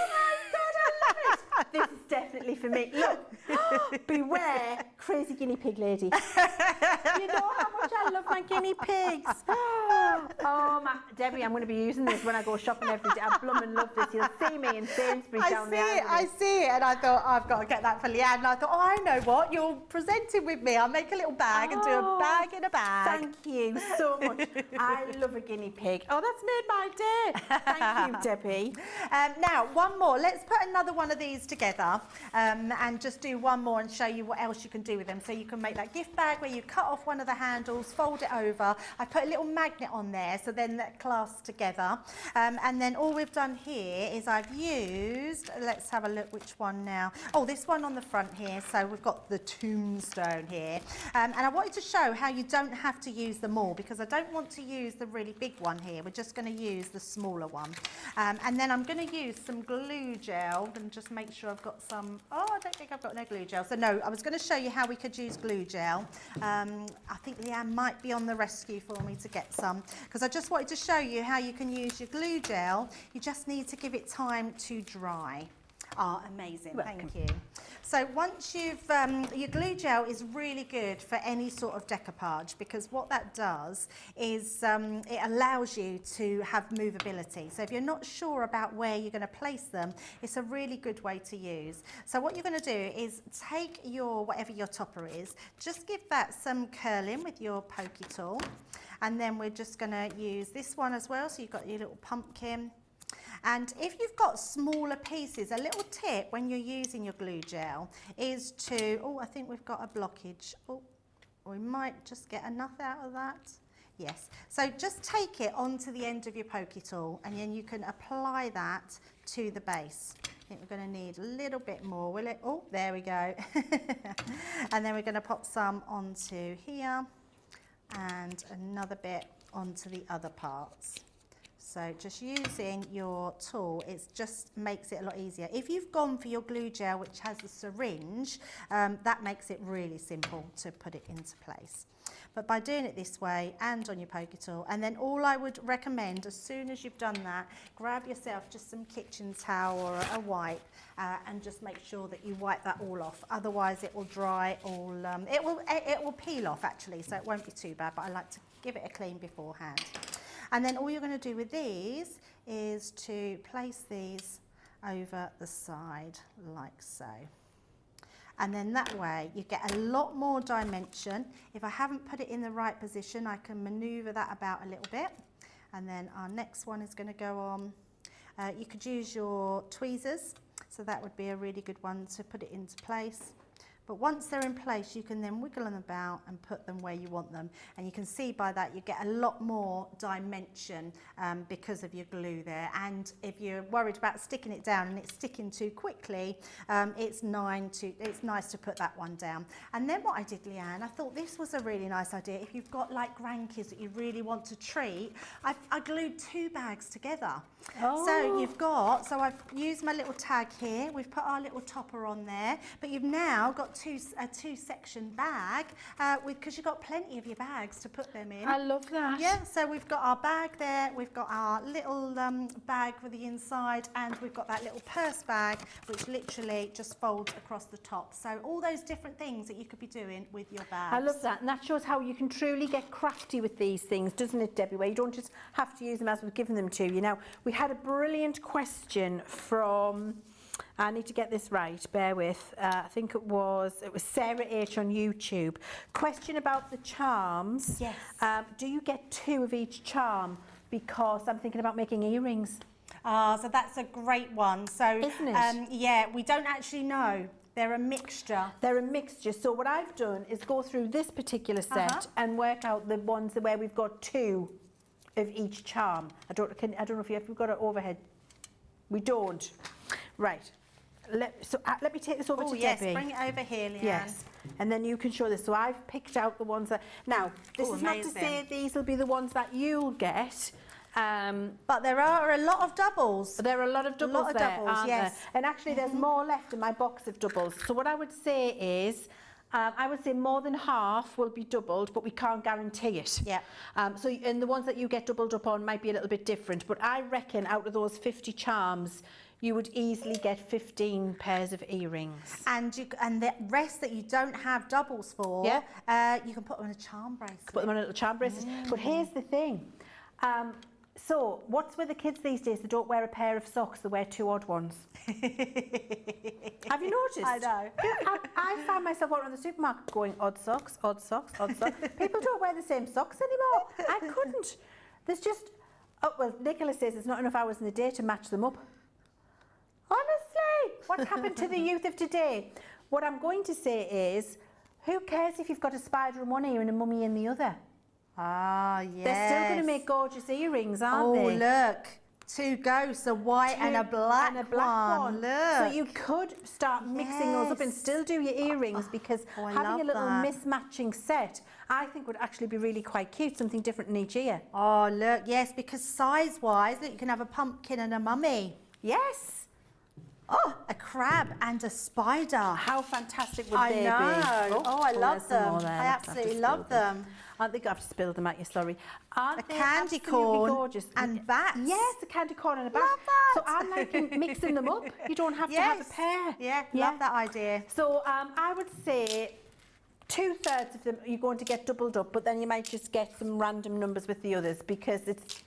God, I love it. This is definitely for me. Look, beware, crazy guinea pig lady. You know how much I love my guinea pigs. Oh, Debbie, I'm going to be using this when I go shopping every day. I blooming love this. You'll see me in Sainsbury's down the aisle. I see it, and I thought, I've got to get that for Leann. And I thought, I know what, you're presenting with me. I'll make a little bag and do a bag in a bag. Thank you so much. I love a guinea pig. Oh, that's made my day. Thank you, Debbie. Now, one more. Let's put another one of these together and just do one more and show you what else you can do with them. So you can make that gift bag where you cut off one of the handles, fold it over. I put a little magnet on there, so then that clasps together. And then all we've done here is I've used, let's have a look which one now. Oh, this one on the front here. So we've got the tombstone here. And I wanted to show how you don't have to use them all, because I don't want to use the really big one here. We're just going to use the smaller one. And then I'm going to use some glue gel and just make sure I've got some. Oh, I don't think I've got no glue gel. So no, I was going to show you how we could use glue gel. I think Leann might be on the rescue for me to get some, because I just wanted to show you how you can use your glue gel. You just need to give it time to dry. Oh, amazing. Thank you. So once you've, your glue gel is really good for any sort of decoupage, because what that does is it allows you to have movability. So if you're not sure about where you're going to place them, it's a really good way to use. So what you're going to do is take your, whatever your topper is, just give that some curling with your pokey tool. And then we're just going to use this one as well. So you've got your little pumpkin. And if you've got smaller pieces, a little tip when you're using your glue gel is to, oh, I think we've got a blockage. Oh, we might just get enough out of that. Yes. So just take it onto the end of your pokey tool, and then you can apply that to the base. I think we're going to need a little bit more, will it? Oh, there we go. And then we're going to pop some onto here and another bit onto the other parts. So just using your tool, it just makes it a lot easier. If you've gone for your glue gel, which has a syringe, that makes it really simple to put it into place. But by doing it this way and on your pokey tool, and then all I would recommend, as soon as you've done that, grab yourself just some kitchen towel or a wipe and just make sure that you wipe that all off. Otherwise it will dry all, it will peel off actually, so it won't be too bad, but I like to give it a clean beforehand. And then all you're going to do with these is to place these over the side like so. And then that way you get a lot more dimension. If I haven't put it in the right position, I can maneuver that about a little bit. And then our next one is going to go on. You could use your tweezers, so that would be a really good one to put it into place. But once they're in place, you can then wiggle them about and put them where you want them. And you can see by that you get a lot more dimension because of your glue there. And if you're worried about sticking it down and it's sticking too quickly, it's nice to put that one down. And then what I did, Leanne, I thought this was a really nice idea. If you've got like grandkids that you really want to treat, I glued 2 bags together. Oh. So I've used my little tag here. We've put our little topper on there, but you've now got a two-section bag because you've got plenty of your bags to put them in. I love that. Yeah, so we've got our bag there, we've got our little bag with the inside, and we've got that little purse bag which literally just folds across the top. So all those different things that you could be doing with your bags. I love that, and that shows how you can truly get crafty with these things, doesn't it, Debbie, where you don't just have to use them as we've given them to you. Now, we had a brilliant question from, I need to get this right, bear with, I think it was Sarah H on YouTube. Question about the charms. Yes. Do you get 2 of each charm? Because I'm thinking about making earrings. So that's a great one. So, Isn't it? Yeah, we don't actually know. They're a mixture. They're a mixture. So what I've done is go through this particular set and work out the ones where we've got 2 of each charm. I don't know if we've got it overhead. We don't. Right. Let me take this over to yes, Debbie. bring it over here, Leanne. Yes, and then you can show this. So I've picked out the ones that... Now, this is not to say these will be the ones that you'll get. But there are a lot of doubles. There are a lot of doubles there, aren't yes. there? And actually, there's more left in my box of doubles. So what I would say is... I would say more than half will be doubled, but we can't guarantee it. Yeah. And the ones that you get doubled up on might be a little bit different, but I reckon out of those 50 charms, you would easily get 15 pairs of earrings. And the rest that you don't have doubles for, you can put them on a charm bracelet. Put them on a little charm bracelet. But here's the thing. So what's with the kids these days? They don't wear a pair of socks, they wear 2 odd ones. Have you noticed? I know. I found myself out in the supermarket going, odd socks, odd socks, odd socks. People don't wear the same socks anymore. I couldn't. There's just, Nicola says there's not enough hours in the day to match them up. Honestly, what's happened to the youth of today? What I'm going to say is, who cares if you've got a spider in one ear and a mummy in the other? Ah, yes. They're still going to make gorgeous earrings, aren't they? Oh, look. 2 ghosts, a white and a black one. Look. So you could start mixing those up and still do your earrings because having a little mismatching set, I think would actually be really quite cute, something different in each ear. Oh, look, yes, because size-wise, look, you can have a pumpkin and a mummy. Yes. Oh, a crab and a spider. How fantastic would they be? I know. Oh, I love them. I absolutely love them. Aren't they? I have to spill them at you, sorry. Aren't they candy absolutely corn gorgeous? and bats. Yes, a candy corn and a bat. Love that. So I'm liking mixing them up. You don't have to have a pair. Yeah, love that idea. So I would say 2/3 of them you're going to get doubled up, but then you might just get some random numbers with the others because it's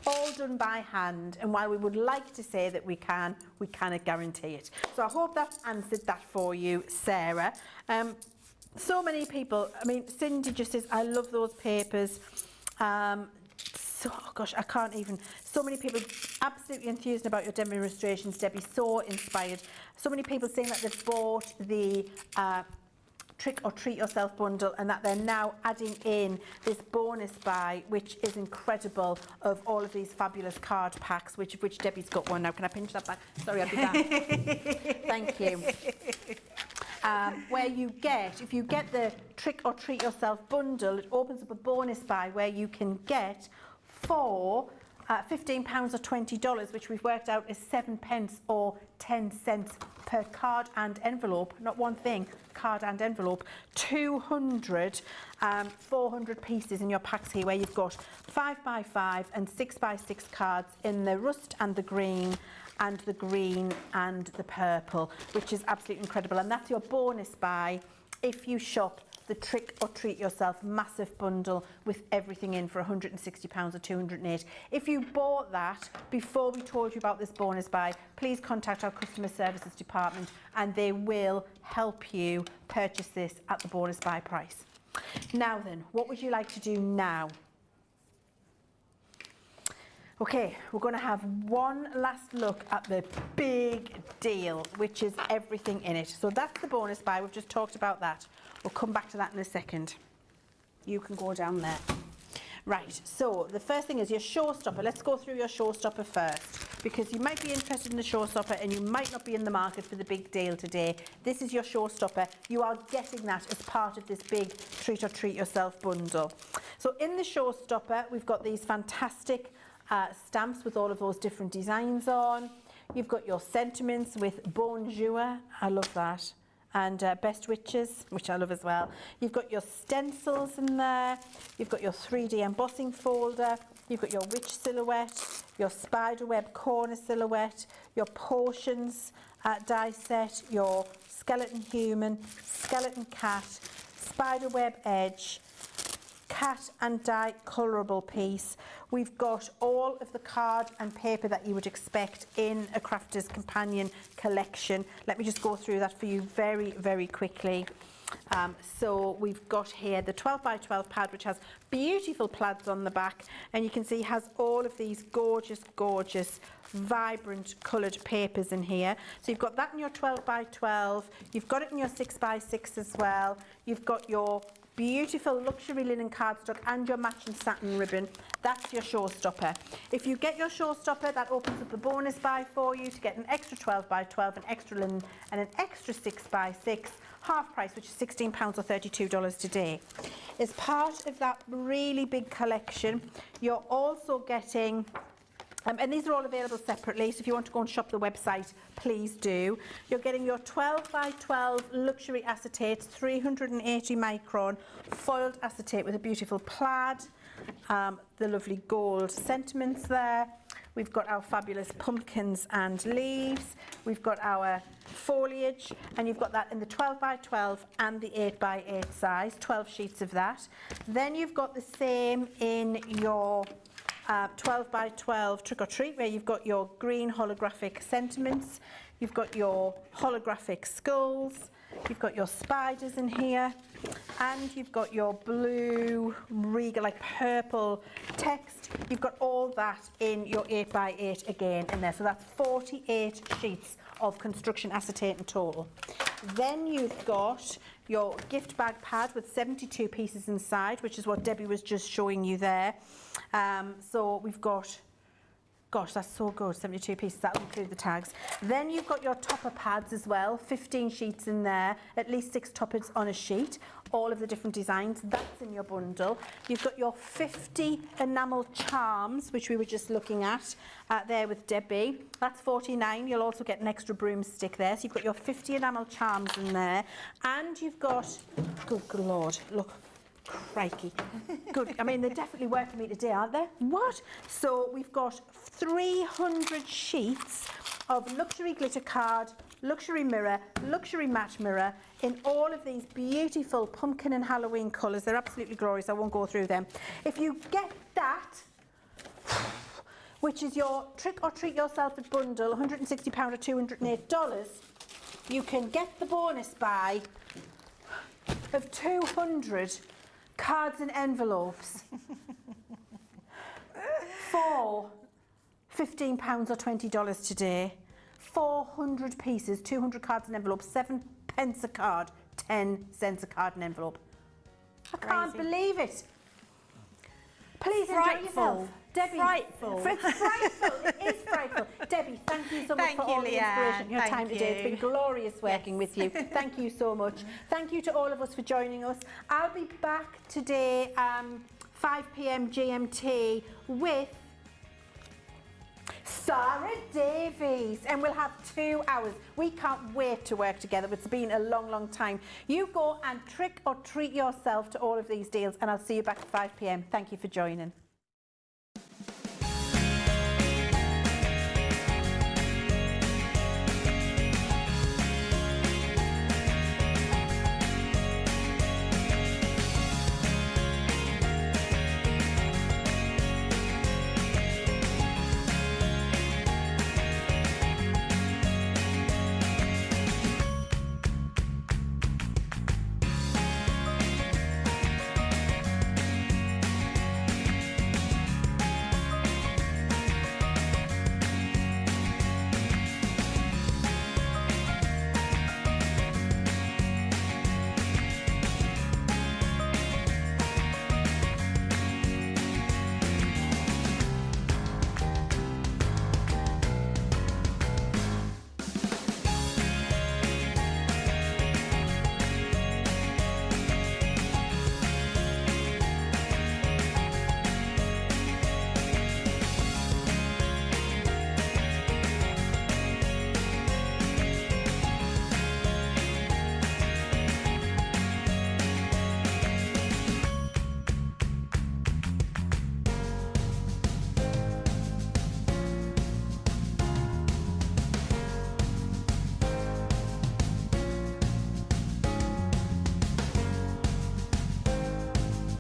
all done by hand, and while we would like to say that we cannot guarantee it. So I hope that answered that for you, Sarah. So many people, I mean, Cindy just says, I love those papers. So, oh gosh, I can't even. So many people absolutely enthused about your demonstrations, Debbie, so inspired. So many people saying that they've bought the Trick or Treat Yourself bundle and that they're now adding in this bonus buy, which is incredible, of all of these fabulous card packs, which Debbie's got one now. Can I pinch that back? Sorry, I'll be back. Thank you. Where you get, if you get the Trick or Treat Yourself bundle, it opens up a bonus buy where you can get for £15 or $20, which we've worked out is 7 pence or 10 cents per card and envelope, not one thing, card and envelope. 400 pieces in your packs here, where you've got 5x5 and 6x6 cards in the rust and the green and the purple, which is absolutely incredible. And that's your bonus buy if you shop the Trick or Treat Yourself massive bundle with everything in for £160 or 208. If you bought that before we told you about this bonus buy, please contact our customer services department and they will help you purchase this at the bonus buy price. Now then, what would you like to do now? Okay, we're going to have one last look at the big deal, which is everything in it. So that's the bonus buy. We've just talked about that. We'll come back to that in a second. You can go down there. Right, so the first thing is your showstopper. Let's go through your showstopper first, because you might be interested in the showstopper and you might not be in the market for the big deal today. This is your showstopper. You are getting that as part of this big Treat or Treat Yourself bundle. So in the showstopper, we've got these fantastic stamps with all of those different designs on. You've got your sentiments with Bonjour, I love that, and Best Witches, which I love as well. You've got your stencils in there. You've got your 3D embossing folder. You've got your witch silhouette, your spiderweb corner silhouette, your potions die set, your skeleton human, skeleton cat, spiderweb edge, cat and die colourable piece. We've got all of the card and paper that you would expect in a Crafter's Companion collection. Let me just go through that for you very, very quickly. So we've got here the 12 by 12 pad, which has beautiful plaids on the back, and you can see has all of these gorgeous, gorgeous, vibrant coloured papers in here. So you've got that in your 12 by 12. You've got it in your 6 by 6 as well. You've got your beautiful luxury linen cardstock and your matching satin ribbon. That's your showstopper. If you get your showstopper, that opens up the bonus buy for you to get an extra 12 by 12, an extra linen and an extra 6 by 6, half price, which is £16 or $32 today. As part of that really big collection, you're also getting and these are all available separately, so if you want to go and shop the website, please do. You're getting your 12 by 12 luxury acetate, 380 micron foiled acetate with a beautiful plaid, the lovely gold sentiments there. We've got our fabulous pumpkins and leaves. We've got our foliage, and you've got that in the 12 by 12 and the 8 by 8 size, 12 sheets of that. Then you've got the same in your 12 by 12 Trick or Treat, where you've got your green holographic sentiments, you've got your holographic skulls, you've got your spiders in here, and you've got your blue, regal, like purple text. You've got all that in your 8 by 8 again in there. So that's 48 sheets of construction acetate in total. Then you've got your gift bag pad with 72 pieces inside, which is what Debbie was just showing you there. So we've got, gosh, that's so good, 72 pieces, that'll include the tags. Then you've got your topper pads as well, 15 sheets in there, at least 6 toppers on a sheet, all of the different designs, that's in your bundle. You've got your 50 enamel charms, which we were just looking at there with Debbie. That's 49. You'll also get an extra broomstick there. So you've got your 50 enamel charms in there, and you've got, good Lord, look. Crikey. Good. I mean, they're definitely working me today, aren't they? What? So we've got 300 sheets of luxury glitter card, luxury mirror, luxury matte mirror in all of these beautiful pumpkin and Halloween colours. They're absolutely glorious. I won't go through them. If you get that, which is your Trick or Treat Yourself bundle, £160 or $208, you can get the bonus buy of 200 cards and envelopes for £15 or $20 today. 400 pieces, 200 cards and envelopes, 7 pence a card, 10 cents a card and envelope. I can't believe it. Please enjoy yourself. Debbie, Frightful. It's frightful. It is frightful. Debbie, thank you so much for all the inspiration, your time today. It's been glorious working with you. Thank you so much. Thank you to all of us for joining us. I'll be back today 5 p.m. GMT with Sarah Davies, and we'll have 2 hours. We can't wait to work together. It's been a long, long time. You go and trick or treat yourself to all of these deals, and I'll see you back at 5 p.m. Thank you for joining.